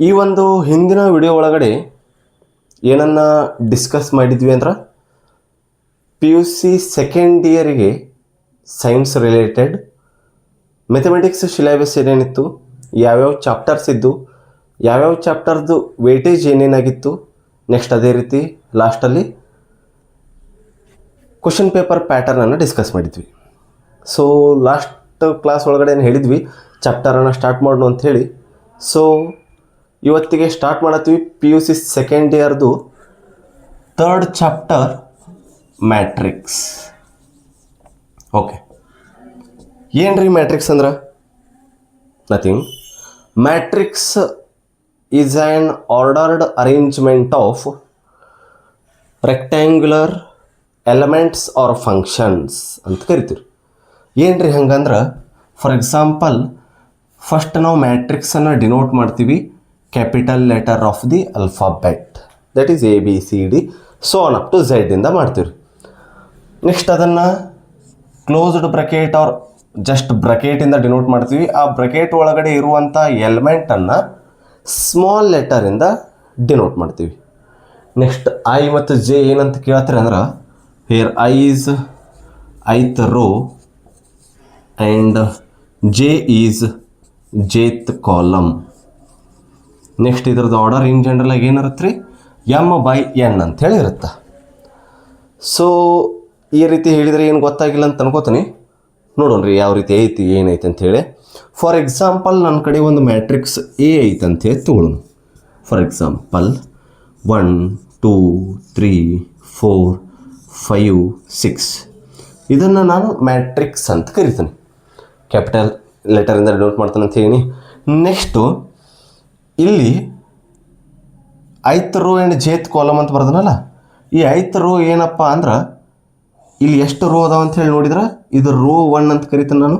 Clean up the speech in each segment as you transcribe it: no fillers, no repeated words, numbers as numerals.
ಈ ಒಂದು ಹಿಂದಿನ ವಿಡಿಯೋ ಒಳಗಡೆ ಏನನ್ನ ಡಿಸ್ಕಸ್ ಮಾಡಿದ್ವಿ ಅಂದ್ರೆ PUC ಸೆಕೆಂಡ್ ಇಯರಿಗೆ ಸೈನ್ಸ್ ರಿಲೇಟೆಡ್ ಮ್ಯಾಥಮೆಟಿಕ್ಸ್ ಸಿಲೆಬಸ್ ಏನೇನಿತ್ತು, ಯಾವ್ಯಾವ ಚಾಪ್ಟರ್ಸ್ ಇದ್ದು, ಯಾವ್ಯಾವ ಚಾಪ್ಟರ್ದು ವೇಟೇಜ್ ಏನೇನಾಗಿತ್ತು, ನೆಕ್ಸ್ಟ್ ಅದೇ ರೀತಿ ಲಾಸ್ಟಲ್ಲಿ ಕ್ವಶನ್ ಪೇಪರ್ ಪ್ಯಾಟರ್ನನ್ನು ಡಿಸ್ಕಸ್ ಮಾಡಿದ್ವಿ. ಸೊ ಲಾಸ್ಟ್ ಕ್ಲಾಸ್ ಒಳಗಡೆ ಏನು ಹೇಳಿದ್ವಿ, ಚಾಪ್ಟರನ್ನು ಸ್ಟಾರ್ಟ್ ಮಾಡೋಣ ಅಂಥೇಳಿ. ಸೊ ಇವತ್ತಿಗೆ ಸ್ಟಾರ್ಟ್ ಮಾಡತ್ತೀವಿ PUC ಸೆಕೆಂಡ್ ಇಯರ್ದು ಥರ್ಡ್ ಚಾಪ್ಟರ್ ಮ್ಯಾಟ್ರಿಕ್ಸ್. ಓಕೆ, ಏನ್ರಿ ಮ್ಯಾಟ್ರಿಕ್ಸ್ ಅಂದ್ರೆ nothing. Matrix is an ordered arrangement of rectangular elements or functions ಅಂತ ಕರಿತೀವಿ. ಏನ್ರಿ ಹಂಗಂದ್ರೆ ಫಾರ್ ಎಕ್ಸಾಂಪಲ್ ಫಸ್ಟ್ ನಾವು ಮ್ಯಾಟ್ರಿಕ್ಸನ್ನು ಡಿನೋಟ್ ಮಾಡ್ತೀವಿ capital letter of the alphabet, that is ABCD so on up to Z ಇಂದ ಮಾಡ್ತೀವಿ. ನೆಕ್ಸ್ಟ್ ಅದನ್ನು ಕ್ಲೋಸ್ಡ್ ಬ್ರಕೆಟ್ ಆರ್ ಜಸ್ಟ್ ಬ್ರಕೆಟಿಂದ ಡಿನೋಟ್ ಮಾಡ್ತೀವಿ. ಆ ಬ್ರಕೆಟ್ ಒಳಗಡೆ ಇರುವಂಥ ಎಲಿಮೆಂಟನ್ನು ಸ್ಮಾಲ್ ಲೆಟರಿಂದ ಡಿನೋಟ್ ಮಾಡ್ತೀವಿ. ನೆಕ್ಸ್ಟ್ I ಮತ್ತು J ಏನಂತ ಕೇಳ್ತೀರಿ ಅಂದ್ರೆ here I is ith row and J is jth column. Next ಇದ್ರದ್ದು ಆರ್ಡರ್ ಇನ್ ಜನರಲ್ ಆಗಿ ಏನಿರುತ್ತೆ ರೀ, M/N ಅಂಥೇಳಿ ಇರುತ್ತೆ. ಸೊ ಈ ರೀತಿ ಹೇಳಿದರೆ ಏನು ಗೊತ್ತಾಗಿಲ್ಲ ಅಂತ ಅನ್ಕೋತೀನಿ. ನೋಡೋಣ ರೀ ಯಾವ ರೀತಿ ಐತಿ ಏನೈತೆ ಅಂಥೇಳಿ. ಫಾರ್ ಎಕ್ಸಾಂಪಲ್ ನನ್ನ ಕಡೆ ಒಂದು ಮ್ಯಾಟ್ರಿಕ್ಸ್ A ಐತೆ ಅಂಥೇಳಿ ತೊಗೊಳ್ಳೋಣ. ಫಾರ್ ಎಕ್ಸಾಂಪಲ್ 1 2 3 4 5 6 ಇದನ್ನು ನಾನು ಮ್ಯಾಟ್ರಿಕ್ಸ್ ಅಂತ ಕರಿತೀನಿ. ಕ್ಯಾಪಿಟಲ್ ಲೆಟರಿಂದ ಡಿನೋಟ್ ಮಾಡ್ತಾನೆ ಅಂತ ಹೇಳಿ. ನೆಕ್ಸ್ಟು ಇಲ್ಲಿ ಐತ್ ರೋ ಆ್ಯಂಡ್ ಜೇತ್ ಕಾಲಮ್ ಅಂತ ಬರ್ದನಲ್ಲ, ಈ ಐತ್ ರೋ ಏನಪ್ಪ ಅಂದ್ರೆ ಇಲ್ಲಿ ಎಷ್ಟು ರೋ ಅದಾವ ಅಂತ ಹೇಳಿ ನೋಡಿದ್ರೆ ಇದು ರೋ 1 ಅಂತ ಕರಿತೀನಿ ನಾನು.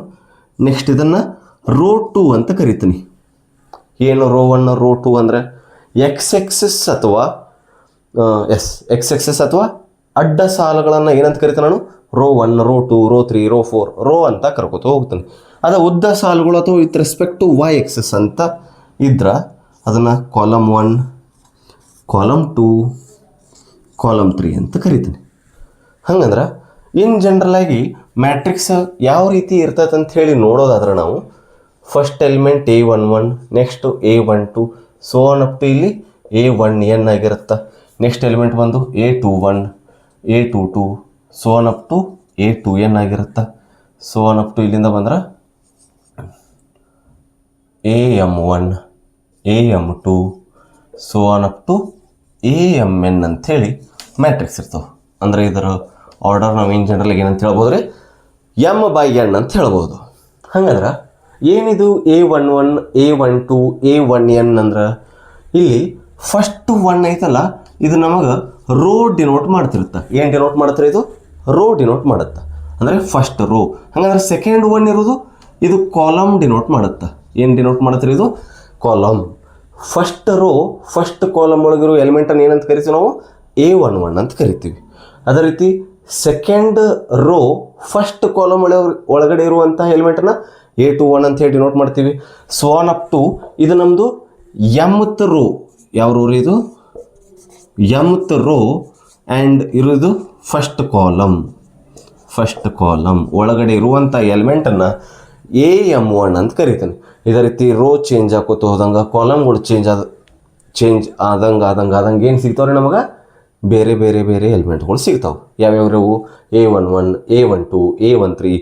ನೆಕ್ಸ್ಟ್ ಇದನ್ನು ರೋ 2 ಅಂತ ಕರಿತೀನಿ. ಏನು ರೋ 1 ರೋ 2 ಅಂದರೆ ಎಕ್ಸ್ ಎಕ್ಸಸ್ ಅಥವಾ ಅಡ್ಡ ಸಾಲುಗಳನ್ನು ಏನಂತ ಕರಿತೀನಿ ನಾನು, row 1 row 2 row 3 row 4 row ಅಂತ ಕರ್ಕೋತ ಹೋಗ್ತಾನೆ. ಅದು ಉದ್ದ ಸಾಲುಗಳು ಅಥವಾ with respect to Y axis ಅಂತ ಇದ್ರೆ ಅದನ್ನು ಕಾಲಮ್ 1 ಕಾಲಮ್ 2 ಕಾಲಮ್ 3 ಅಂತ ಕರಿತೀನಿ. ಹಂಗಂದ್ರೆ ಇನ್ ಜನರಲಾಗಿ ಮ್ಯಾಟ್ರಿಕ್ಸ್ ಯಾವ ರೀತಿ ಇರ್ತೈತೆ ಅಂತ ಹೇಳಿ ನೋಡೋದಾದ್ರೆ ನಾವು first element A11, next A12 so on up to ಇಲ್ಲಿ A1N ಆಗಿರುತ್ತೆ. ನೆಕ್ಸ್ಟ್ ಎಲಿಮೆಂಟ್ ಬಂದು A21 A22 so on up to A2N ಆಗಿರುತ್ತೆ. ಸೊ ಆನ್ ಅಪ್ ಟು ಇಲ್ಲಿಂದ ಬಂದ್ರೆ AM1 AM2 so on up to AMN ಅಂಥೇಳಿ ಮ್ಯಾಟ್ರಿಕ್ಸ್ ಇರ್ತವೆ. ಅಂದರೆ ಇದರ ಆರ್ಡರ್ ನಾವು ಇನ್ ಜನರಲ್ ಏನಂತ ಹೇಳ್ಬೋದು ರೀ, M/N ಅಂತ ಹೇಳ್ಬೋದು. ಹಂಗಂದ್ರೆ ಏನಿದು A11 A12 A1N ಅಂದ್ರೆ ಇಲ್ಲಿ ಫಸ್ಟ್ 1 ಐತಲ್ಲ ಇದು ನಮಗೆ ರೋ ಡಿನೋಟ್ ಮಾಡ್ತಿರುತ್ತೆ. ಏನು ಡಿನೋಟ್ ಮಾಡುತ್ತೆ ಇದು, ರೋ ಡಿನೋಟ್ ಮಾಡುತ್ತೆ ಅಂದರೆ ಫಸ್ಟ್ ರೋ. ಹಾಗಂದ್ರೆ ಸೆಕೆಂಡ್ 1 ಇರೋದು ಇದು ಕಾಲಮ್ ಡಿನೋಟ್ ಮಾಡುತ್ತೆ. ಏನು ಡಿನೋಟ್ ಮಾಡುತ್ತೆ ಇದು, column. First row first column ಒಳಗಿರೋ ಎಲಿಮೆಂಟನ್ನು ಏನಂತ ಕರಿತೀವಿ ನಾವು, A11 ಅಂತ ಕರಿತೀವಿ. ಅದೇ ರೀತಿ ಸೆಕೆಂಡ್ ರೋ ಫಸ್ಟ್ ಕಾಲಮ್ ಒಳಗಡೆ ಇರುವಂಥ ಎಲಿಮೆಂಟನ್ನು A21 ಅಂತ ಹೇಳಿ ಡಿನೋಟ್ ಮಾಡ್ತೀವಿ. ಸೊ ಆನ್ ಅಪ್ ಟು ಇದು ನಮ್ಮದು mth ರೋ. ಯಾವ ರೋ ಇದು, mth ರೋ ಆ್ಯಂಡ್ ಇರೋದು ಫಸ್ಟ್ ಕಾಲಮ್ ಒಳಗಡೆ ಇರುವಂಥ ಎಲಿಮೆಂಟನ್ನು AM1 ಅಂತ ಕರಿತಾನೆ. ಇದೇ ರೀತಿ ರೋ ಚೇಂಜ್ ಆಕೋತ ಹೋದಂಗೆ ಕಾಲಮ್ಗಳು ಚೇಂಜ್ ಆದಂಗೆ ಏನು ಸಿಗ್ತಾವ್ರಿ ನಮಗೆ, ಬೇರೆ ಎಲಿಮೆಂಟ್ಗಳು ಸಿಗ್ತಾವೆ. ಯಾವ್ಯಾವ್ರವು A11 A12 A13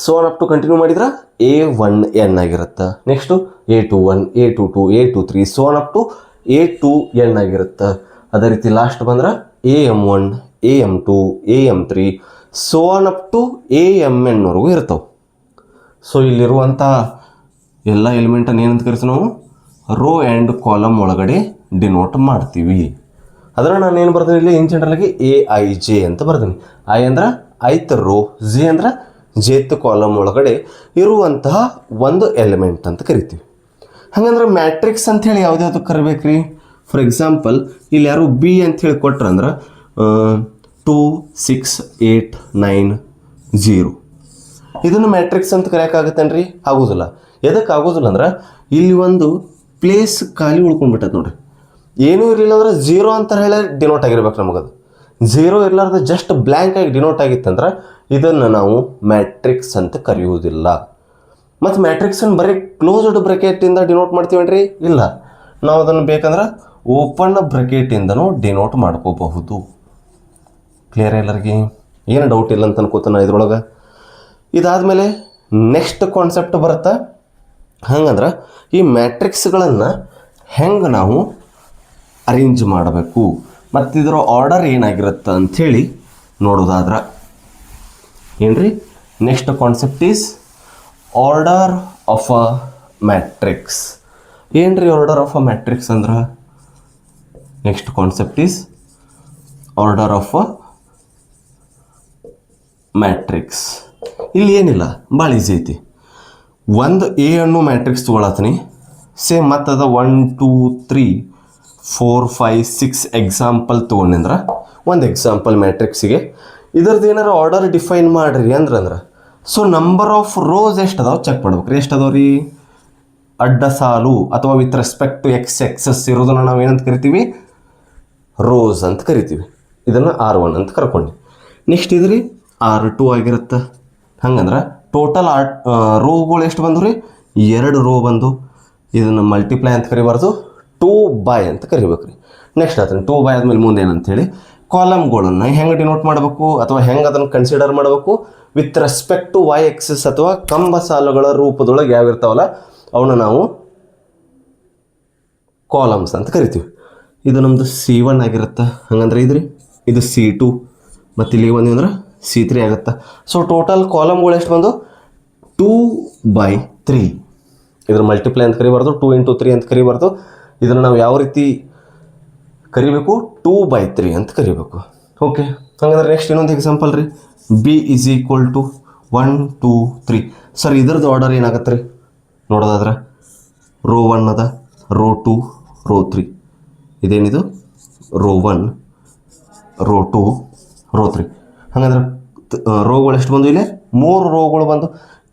so on up to continue ಮಾಡಿದ್ರೆ A1N ಆಗಿರುತ್ತೆ. Next A21 A22 A23 so on up to A2N ಆಗಿರುತ್ತೆ. ಅದೇ ರೀತಿ ಲಾಸ್ಟ್ ಬಂದ್ರೆ AM1 AM2 AM3 so on up to AMNವರೆಗೂ ಇರ್ತಾವೆ. ಸೊ ಇಲ್ಲಿರುವಂಥ ಎಲ್ಲ ಎಲಿಮೆಂಟನ್ನು ಏನಂತ ಕರಿತೀವಿ ನಾವು, ರೋ ಆ್ಯಂಡ್ ಕಾಲಮ್ ಒಳಗಡೆ ಡಿನೋಟ್ ಮಾಡ್ತೀವಿ. ಅದನ್ನು ನಾನು ಏನು ಬರ್ತೀನಿ ಇಲ್ಲಿ ಇನ್ ಜನರಲಾಗಿ AIJ ಅಂತ ಬರ್ತೀನಿ. I ಅಂದ್ರೆ ಐತ್ ರೋ, J ಅಂದ್ರೆ ಜೇತ್ ಕಾಲಮ್ ಒಳಗಡೆ ಇರುವಂತಹ ಒಂದು ಎಲಿಮೆಂಟ್ ಅಂತ ಕರಿತೀವಿ. ಹಾಗಂದ್ರೆ ಮ್ಯಾಟ್ರಿಕ್ಸ್ ಅಂಥೇಳಿ ಯಾವ್ದು ಕರಿಬೇಕು ರೀ. ಫಾರ್ ಎಕ್ಸಾಂಪಲ್ ಇಲ್ಲಿ ಯಾರು B ಅಂಥೇಳಿ ಕೊಟ್ರಂದ್ರೆ 2 6 8 9 0 ಇದನ್ನು ಮ್ಯಾಟ್ರಿಕ್ಸ್ ಅಂತ ಕರೆಯೋಕ್ಕಾಗತ್ತೇನ್ರಿ, ಆಗೋದಿಲ್ಲ. ಎದಕ್ಕೆ ಆಗೋದಿಲ್ಲ ಅಂದ್ರೆ ಇಲ್ಲಿ ಒಂದು ಪ್ಲೇಸ್ ಖಾಲಿ ಉಳ್ಕೊಂಡ್ಬಿಟ್ಟೈತೆ ನೋಡಿರಿ. ಏನೂ ಇರಲಿಲ್ಲ ಅಂದ್ರೆ ಝೀರೋ ಅಂತ ಹೇಳಿ ಡಿನೋಟ್ ಆಗಿರ್ಬೇಕು ನಮಗದು. ಝೀರೋ ಇರಲಾರ್ದು ಜಸ್ಟ್ ಬ್ಲ್ಯಾಂಕ್ ಆಗಿ ಡಿನೋಟ್ ಆಗಿತ್ತಂದ್ರೆ ಇದನ್ನು ನಾವು ಮ್ಯಾಟ್ರಿಕ್ಸ್ ಅಂತ ಕರೆಯುವುದಿಲ್ಲ. ಮತ್ತು ಮ್ಯಾಟ್ರಿಕ್ಸನ್ನು ಬರೀ ಕ್ಲೋಸ್ಡ್ ಬ್ರಕೆಟಿಂದ ಡಿನೋಟ್ ಮಾಡ್ತೀವೇನ್ರಿ? ಇಲ್ಲ, ನಾವು ಅದನ್ನು ಬೇಕಂದ್ರೆ ಓಪನ್ ಬ್ರಕೆಟಿಂದನೂ ಡಿನೋಟ್ ಮಾಡ್ಕೋಬಹುದು. ಕ್ಲಿಯರ್ ಎಲ್ಲರಿಗೆ? ಏನು ಡೌಟ್ ಇಲ್ಲ ಅಂತ ಅನ್ಕೋತಾನೆ ಇದ್ರೊಳಗೆ. ಇದಾದಮೇಲೆ ನೆಕ್ಸ್ಟ್ ಕಾನ್ಸೆಪ್ಟ್ ಬರುತ್ತೆ. ಹಂಗಂದ್ರೆ ಈ ಮ್ಯಾಟ್ರಿಕ್ಸ್ಗಳನ್ನು ಹೆಂಗೆ ನಾವು ಅರೇಂಜ್ ಮಾಡಬೇಕು ಮತ್ತು ಇದರ ಆರ್ಡರ್ ಏನಾಗಿರುತ್ತೆ ಅಂಥೇಳಿ ನೋಡೋದಾದ್ರೆ ಏನ್ರಿ, next concept is order of a matrix. ಏನ್ರಿ ಆರ್ಡರ್ ಆಫ್ ಅ ಮ್ಯಾಟ್ರಿಕ್ಸ್ ಅಂದ್ರೆ? Next concept is order of a matrix. ಇಲ್ಲಿ ಏನಿಲ್ಲ, ಭಾಳ ಈಸಿ ಐತಿ. ಒಂದು ಎ ಅನ್ನೋ ಮ್ಯಾಟ್ರಿಕ್ಸ್ ತೊಗೊಳತ್ತೀನಿ. ಸೇಮ್ ಮತ್ತದ 1 2 3 4 5 6 ಎಕ್ಸಾಂಪಲ್ ತೊಗೊಂಡ್ರೆ ಒಂದು ಎಕ್ಸಾಂಪಲ್ ಮ್ಯಾಟ್ರಿಕ್ಸಿಗೆ ಇದ್ರದ್ದು ಏನಾರು ಆರ್ಡರ್ ಡಿಫೈನ್ ಮಾಡಿರಿ ಅಂದ್ರೆ ಸೊ ನಂಬರ್ ಆಫ್ ರೋಸ್ ಎಷ್ಟು ಅದಾವೆ ಚೆಕ್ ಮಾಡ್ಬೇಕು ರೀ. ಎಷ್ಟು ಅದಾವೆ ರೀ? ಅಡ್ಡ ಸಾಲು ಅಥವಾ with respect to X axis ಇರೋದನ್ನು ನಾವು ಏನಂತ ಕರಿತೀವಿ? ರೋಸ್ ಅಂತ ಕರಿತೀವಿ. ಇದನ್ನು R1 ಅಂತ ಕರ್ಕೊಂಡು ನೆಕ್ಸ್ಟ್ ಇದ್ರಿ R2 ಆಗಿರುತ್ತೆ. ಹಂಗಂದ್ರೆ ಟೋಟಲ್ ರೋಗಳು ಎಷ್ಟು ಬಂದು ರೀ? 2 ರೋ ಬಂದು. ಇದನ್ನು ಮಲ್ಟಿಪ್ಲೈ ಅಂತ ಕರಿಬಾರ್ದು, 2 ಬೈ ಅಂತ ಕರಿಬೇಕು ರೀ. ನೆಕ್ಸ್ಟ್ ಅದನ್ನು 2 ಬೈ ಆದಮೇಲೆ ಮುಂದೆ ಏನಂತೇಳಿ ಕಾಲಮ್ಗಳನ್ನು ಹೆಂಗೆ ಡಿನೋಟ್ ಮಾಡಬೇಕು ಅಥವಾ ಹೆಂಗೆ ಅದನ್ನು ಕನ್ಸಿಡರ್ ಮಾಡಬೇಕು? With respect to Y axis ಅಥವಾ ಕಂಬ ಸಾಲುಗಳ ರೂಪದೊಳಗೆ ಯಾವಿರ್ತಾವಲ್ಲ ಅವನ್ನ ನಾವು ಕಾಲಮ್ಸ್ ಅಂತ ಕರಿತೀವಿ. ಇದು ನಮ್ಮದು C1 ಆಗಿರುತ್ತೆ. ಹಂಗಂದ್ರೆ ಇದ್ರಿ ಇದು C2 ಮತ್ತು ಇಲ್ಲಿ ಒಂದು ಅಂದ್ರೆ C3 ಆಗುತ್ತೆ. ಸೊ ಟೋಟಲ್ ಕಾಲಮ್ಗಳು ಎಷ್ಟು ಬಂದು? 2/3. ಇದ್ರ ಮಲ್ಟಿಪ್ಲೈ ಅಂತ ಕರಿಬಾರ್ದು, 2 × 3 ಅಂತ ಕರಿಬಾರ್ದು. ಇದನ್ನು ನಾವು ಯಾವ ರೀತಿ ಕರಿಬೇಕು? 2/3 ಅಂತ ಕರಿಬೇಕು. ಓಕೆ, ಹಂಗಂದ್ರೆ ನೆಕ್ಸ್ಟ್ ಇನ್ನೊಂದು ಎಕ್ಸಾಂಪಲ್ ರೀ. B = 1 2 3. ಸರ್ ಇದ್ರದ್ದು ಆರ್ಡರ್ ಏನಾಗತ್ತೆ ರೀ ನೋಡೋದಾದ್ರೆ? ರೋ 1 ಅದ, ರೋ 2, ರೋ 3. ಇದೇನಿದು? Row 1, row 2, row 3. ಹಂಗಂದ್ರೆ ರೋಗಳು ಎಷ್ಟು ಬಂದು? ಇಲ್ಲಿ 3 ರೋಗಳು ಬಂದು.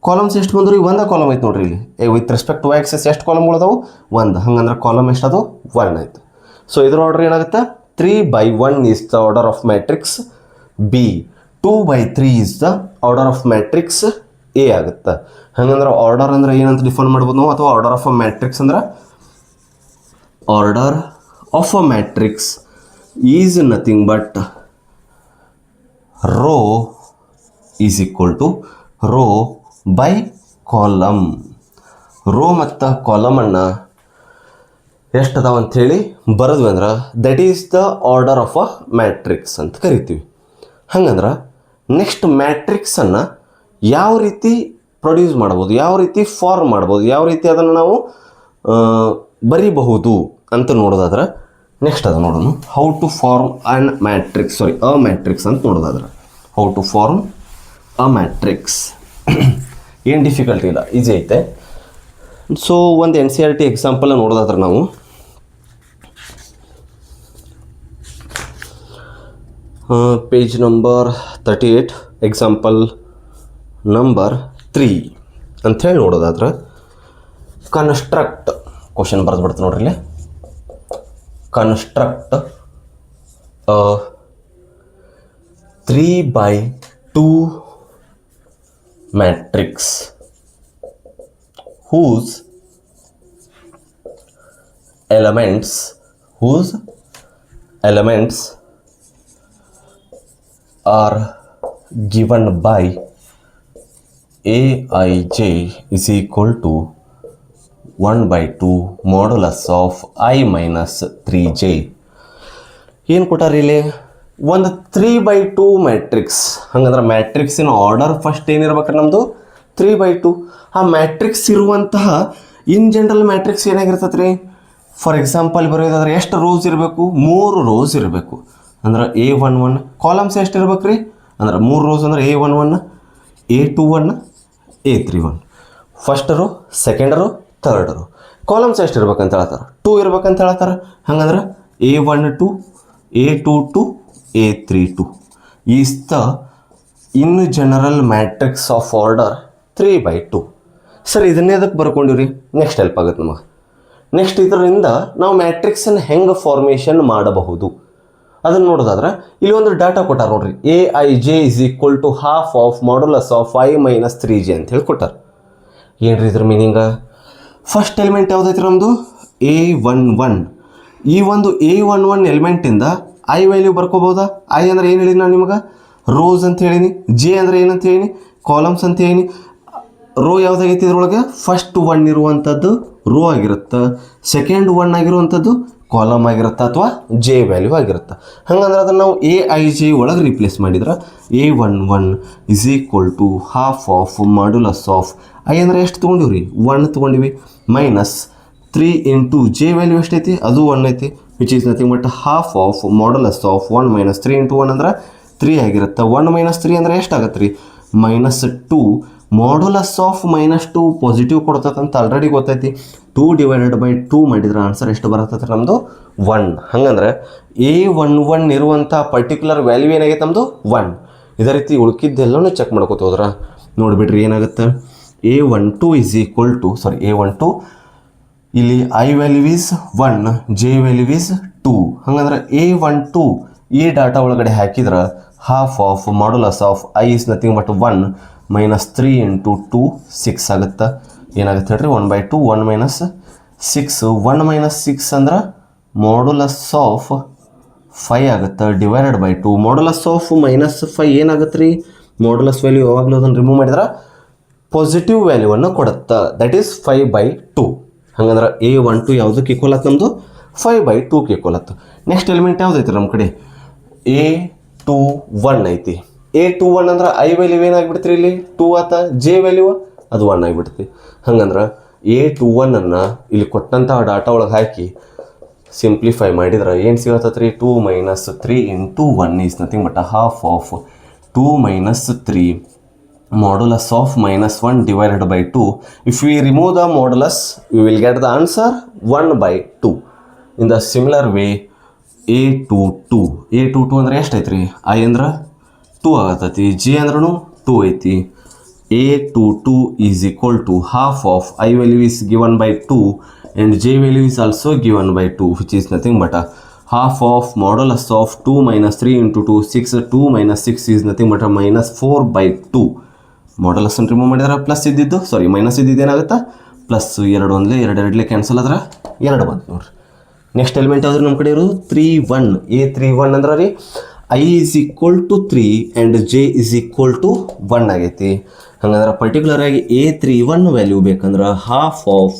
ಕಾಲಮ್ಸ್ ಎಷ್ಟು ಬಂದು ರೀ? ಒಂದು ಕಾಲಮ್ ಐತೆ ನೋಡ್ರಿ ಇಲ್ಲಿ. ವಿತ್ ರೆಸ್ಪೆಕ್ಟ್ ಟು ಎಕ್ಸಸ್ ಎಷ್ಟು ಕಾಲಮ್ಗಳು ಅದಾವು? 1. ಹಂಗಂದ್ರೆ ಕಾಲಮ್ ಎಷ್ಟು ಅದು? 1 ಆಯಿತು. ಸೊ ಇದ್ರ ಆರ್ಡರ್ ಏನಾಗುತ್ತೆ? 3/1 is the order of matrix B. 2/3 is the order of matrix A ಆಗುತ್ತೆ. ಹಂಗಂದ್ರೆ ಆರ್ಡರ್ ಅಂದ್ರೆ ಏನಂತ ಡಿಫೈನ್ ಮಾಡ್ಬೋದು ನಾವು? ಅಥವಾ ಆರ್ಡರ್ ಆಫ್ ಅ ಮ್ಯಾಟ್ರಿಕ್ಸ್ ಅಂದ್ರೆ order of a matrix is nothing but row is equal to row by column. Row ಮತ್ತು ಕಾಲಮನ್ನು ಎಷ್ಟು ಅದಾವ ಅಂಥೇಳಿ ಬರೆದ್ವಿ ಅಂದ್ರೆ that is the order of a matrix ಅಂತ ಕರಿತೀವಿ. ಹಂಗಂದ್ರೆ ನೆಕ್ಸ್ಟ್ ಮ್ಯಾಟ್ರಿಕ್ಸನ್ನು ಯಾವ ರೀತಿ ಪ್ರೊಡ್ಯೂಸ್ ಮಾಡ್ಬೋದು, ಯಾವ ರೀತಿ ಫಾರ್ಮ್ ಮಾಡ್ಬೋದು, ಯಾವ ರೀತಿ ಅದನ್ನು ನಾವು ಬರೀಬಹುದು ಅಂತ ನೋಡೋದಾದ್ರೆ ನೆಕ್ಸ್ಟ್ ಅದು ನೋಡೋಣ. How to form an matrix, a matrix ಅಂತ ನೋಡೋದಾದ್ರೆ how to form a matrix. ಏನು ಡಿಫಿಕಲ್ಟಿ ಇಲ್ಲ, ಈಸಿ ಐತೆ. ಸೊ ಒಂದು NCERT ಎಕ್ಸಾಂಪಲ್ ನೋಡೋದಾದ್ರೆ ನಾವು ಪೇಜ್ ನಂಬರ್ 38 ಎಕ್ಸಾಂಪಲ್ ನಂಬರ್ 3 ಅಂಥೇಳಿ ನೋಡೋದಾದ್ರೆ ಕನ್ಸ್ಟ್ರಕ್ಟ್ ಕ್ವಶನ್ ಬರೆದ್ಬಿಡ್ತು ನೋಡ್ರಿ ಇಲ್ಲಿ. Construct 3/2 matrix whose elements are given by Aij is equal to 1/2 modulus of I minus 3j. ಏನು ಕೊಟ್ಟಾರ ಇಲ್ಲಿ? ಒಂದು 3/2 ಮ್ಯಾಟ್ರಿಕ್ಸ್. ಹಂಗಂದ್ರೆ ಮ್ಯಾಟ್ರಿಕ್ಸಿನ ಆರ್ಡರ್ ಫಸ್ಟ್ ಏನಿರ್ಬೇಕ್ರಿ ನಮ್ಮದು? 3/2. ಆ ಮ್ಯಾಟ್ರಿಕ್ಸ್ ಇರುವಂತಹ ಇನ್ ಜನರಲ್ ಮ್ಯಾಟ್ರಿಕ್ಸ್ ಏನಾಗಿರ್ತದೆ ರೀ? ಫಾರ್ ಎಕ್ಸಾಂಪಲ್ ಬರೆಯೋದಾದ್ರೆ ಎಷ್ಟು ರೋಸ್ ಇರಬೇಕು? 3 ರೋಸ್ ಇರಬೇಕು. ಅಂದ್ರೆ A11 ಕಾಲಮ್ಸ್ ಎಷ್ಟು ಇರ್ಬೇಕು ರೀ? ಅಂದ್ರೆ 3 ರೋಸ್ ಅಂದ್ರೆ A11, A21, A31. First row, second row, third row. Columns ಎಷ್ಟು ಇರ್ಬೇಕಂತ ಹೇಳ್ತಾರೆ? 2 ಇರ್ಬೇಕಂತ ಹೇಳ್ತಾರೆ. ಹಂಗಂದ್ರೆ A12, A22, A32 is the in general matrix of order 3/2. Sir ಇದನ್ನೇ ಅದಕ್ಕೆ ಬರ್ಕೊಂಡಿವ್ರಿ. ನೆಕ್ಸ್ಟ್ ಹೆಲ್ಪ್ ಆಗುತ್ತೆ ನಮಗೆ. ನೆಕ್ಸ್ಟ್ ಇದರಿಂದ ನಾವು ಮ್ಯಾಟ್ರಿಕ್ಸನ್ನು ಹೆಂಗೆ ಫಾರ್ಮೇಷನ್ ಮಾಡಬಹುದು ಅದನ್ನು ನೋಡೋದಾದ್ರೆ ಇಲ್ಲಿ ಒಂದು ಡಾಟಾ ಕೊಟ್ಟಾರ ನೋಡ್ರಿ, AIJ is equal to half of modulus of I minus 3J ಅಂತ ಹೇಳಿ ಕೊಟ್ಟಾರ. ಏನ್ರಿ ಇದ್ರ ಮೀನಿಂಗ? ಫಸ್ಟ್ ಎಲಿಮೆಂಟ್ ಯಾವುದೈತಿ ನಮ್ಮದು A11. ಈ ಒಂದು A11 ಎಲಿಮೆಂಟಿಂದ I ವ್ಯಾಲ್ಯೂ ಬರ್ಕೋಬೋದಾ? I ಅಂದ್ರೆ ಏನು ಹೇಳಿ ನಾನು ನಿಮಗೆ? ರೋಸ್ ಅಂತ ಹೇಳೀನಿ. J ಅಂದ್ರೆ ಏನಂತ ಹೇಳೀನಿ? ಕಾಲಮ್ಸ್ ಅಂತ ಹೇಳೀನಿ. ರೋ ಯಾವುದಾಗೈತಿ ಇದ್ರೊಳಗೆ? ಫಸ್ಟ್ 1 ಇರುವಂಥದ್ದು ರೋ ಆಗಿರುತ್ತೆ, ಸೆಕೆಂಡ್ 1 ಆಗಿರುವಂಥದ್ದು ಕಾಲಮ್ ಆಗಿರುತ್ತೆ ಅಥವಾ J ವ್ಯಾಲ್ಯೂ ಆಗಿರುತ್ತೆ. ಹಂಗಂದ್ರೆ ಅದನ್ನು ನಾವು AIJ ಒಳಗೆ ರಿಪ್ಲೇಸ್ ಮಾಡಿದ್ರೆ A11 is equal to half of modulus of I ಅಂದರೆ ಎಷ್ಟು ತೊಗೊಂಡಿವ್ರಿ? 1 ತೊಗೊಂಡಿವಿ, ಮೈನಸ್ 3 ಇಂಟು J ವ್ಯಾಲ್ಯೂ ಎಷ್ಟೈತಿ? ಅದು 1 ಐತಿ, which is nothing but half of modulus of 1 minus 3 into 1 ಅಂದ್ರೆ 3 ಆಗಿರುತ್ತೆ. 1 ಮೈನಸ್ 3 ಅಂದರೆ ಎಷ್ಟಾಗತ್ತೆ ರೀ? Minus 2. Modulus of minus 2 positive ಕೊಡ್ತೈತೆ ಅಂತ ಆಲ್ರೆಡಿ ಗೊತ್ತೈತಿ. 2 ಡಿವೈಡೆಡ್ ಬೈ 2 ಮಾಡಿದ್ರೆ ಆನ್ಸರ್ ಎಷ್ಟು ಬರ್ತೈತೆ ನಮ್ಮದು? 1. ಹಂಗಂದ್ರೆ A11 ಇರುವಂಥ ಪರ್ಟಿಕ್ಯುಲರ್ ವ್ಯಾಲ್ಯೂ ಏನಾಗೈತೆ ನಮ್ಮದು? 1. ಇದೇ ರೀತಿ ಉಳ್ಕಿದ್ದೆಲ್ಲನೂ ಚೆಕ್ ಮಾಡ್ಕೋತ ಹೋದ್ರೆ ನೋಡಿಬಿಡ್ರಿ ಏನಾಗುತ್ತೆ. A12 is equal to A12 ಇಲ್ಲಿ I value is 1, J value is 2. ಹಂಗಂದ್ರೆ A12 ಈ ಡಾಟಾ ಒಳಗಡೆ ಹಾಕಿದ್ರೆ half of modulus of I is nothing but 1 minus 3 into 2 6 ಆಗುತ್ತೆ. ಏನಾಗುತ್ತೆ ಹೇಳ್ರಿ? 1/2 1 ಮೈನಸ್ 6. 1 ಮೈನಸ್ 6 ಅಂದ್ರೆ ಮಾಡ್ಯುಲಸ್ ಆಫ್ 5 ಆಗುತ್ತೆ, divided by 2. Modulus of minus 5 ಏನಾಗುತ್ತೆ ರೀ? ಮಾಡ್ಯುಲಸ್ ವ್ಯಾಲ್ಯೂ ಯಾವಾಗಲೂ ಅದನ್ನು ರಿಮೂವ್ ಮಾಡಿದ್ರೆ ಪಾಸಿಟಿವ್ ವ್ಯಾಲ್ಯೂವನ್ನು ಕೊಡುತ್ತೆ, ದಟ್ ಈಸ್ 5/2. ಹಂಗಂದ್ರೆ A12 ಯಾವುದಕ್ಕೆ ಈಕ್ವಲ್ ಆಯ್ತು? ನಮ್ಮದು 5/2ಕ್ಕೆ ಈಕ್ವಲ್ ಆಯ್ತು. ನೆಕ್ಸ್ಟ್ ಎಲಿಮೆಂಟ್ ಯಾವುದೈತಿ ನಮ್ಮ ಕಡೆ? A21 ಐತಿ. A21 ಅಂದ್ರೆ I ವ್ಯಾಲ್ಯೂ ಏನಾಗ್ಬಿಡ್ತೀರಿ? ಇಲ್ಲಿ 2 ಆತ, J ವ್ಯಾಲ್ಯೂ ಅದು 1 ಆಗಿಬಿಡ್ತಿ. ಹಂಗಂದ್ರೆ A21 ಇಲ್ಲಿ ಕೊಟ್ಟಂಥ ಡಾಟಾ ಒಳಗೆ ಹಾಕಿ ಸಿಂಪ್ಲಿಫೈ ಮಾಡಿದ್ರೆ ಏನು ಸಿಗತ್ತೆ ರೀ? 2 minus 3 into 1 is nothing but half of 2 minus 3 modulus of minus 1 divided by 2. If we remove the modulus we will get the answer 1/2. In the similar way A22 ಅಂದ್ರೆ ಎಷ್ಟು ಐತ್ರಿ? I ಅಂದ್ರೆ 2 ಆಗತ್ತೈತಿ, J ಅಂದ್ರೂ 2 ಐತಿ. A22 is equal to half of I value is given by 2 and J value is also given by 2, which is nothing but half of modulus of 2 minus 3 into 2 6. 2 minus 6 is nothing but minus 4/2. Modulus ಅಂತ remove ಮಾಡಿದ್ರೆ plus ಇದ್ದಿದ್ದು minus ಇದ್ದಿದ್ದು ಏನಾಗುತ್ತೆ? Plus 2 ಒಂದಲೇ 2 cancel ಆದ್ರೆ 2 ಬಂತು ನೋಡ್ರಿ. Next element ಯಾವ್ದು ನಮ್ಮ ಕಡೆ ಇರೋದು? 31. A31 ಅಂದ್ರೆ ರೀ I is equal to 3 and J is equal to 1 ಆಗೈತಿ. ಹಂಗಂದ್ರೆ ಪರ್ಟಿಕ್ಯುಲರ್ ಆಗಿ A31 ವ್ಯಾಲ್ಯೂ ಬೇಕಂದ್ರೆ half of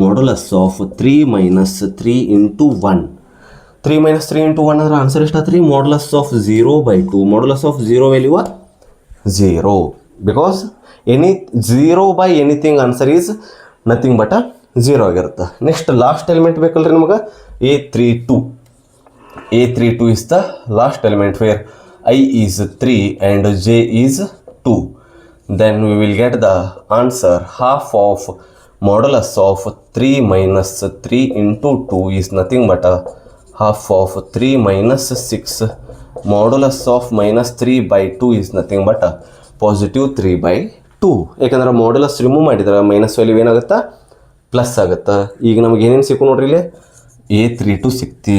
modulus of 3 minus 3 into 1. 3 minus 3 into 1 ಅಂದ್ರೆ ಆನ್ಸರ್ ಎಷ್ಟಾಯ್ತು ರೀ? Modulus of 0/2. Modulus of 0 value 0, because 0 by anything answer is nothing but 0 ಆಗಿರುತ್ತೆ. Next last element ಬೇಕಲ್ರಿ ನಮಗೆ? A32. A32 is the last element where I is 3 and J is 2. Then we will get the answer half of modulus of 3 minus 3 into 2 is nothing but a half of 3 minus 6. Modulus of minus 3/2 is nothing but a positive 3/2. ಯಾಕಂದ್ರೆ modulus remove ಮಾಡಿದ್ರೆ minus value ಏನಾಗುತ್ತೆ? Plus ಆಗುತ್ತೆ. ಈಗ ನಮಗೆ ಏನೇನು ಸಿಕ್ಕು ನೋಡ್ರಿ, ಇಲ್ಲಿ A32 ಸಿಕ್ತಿ,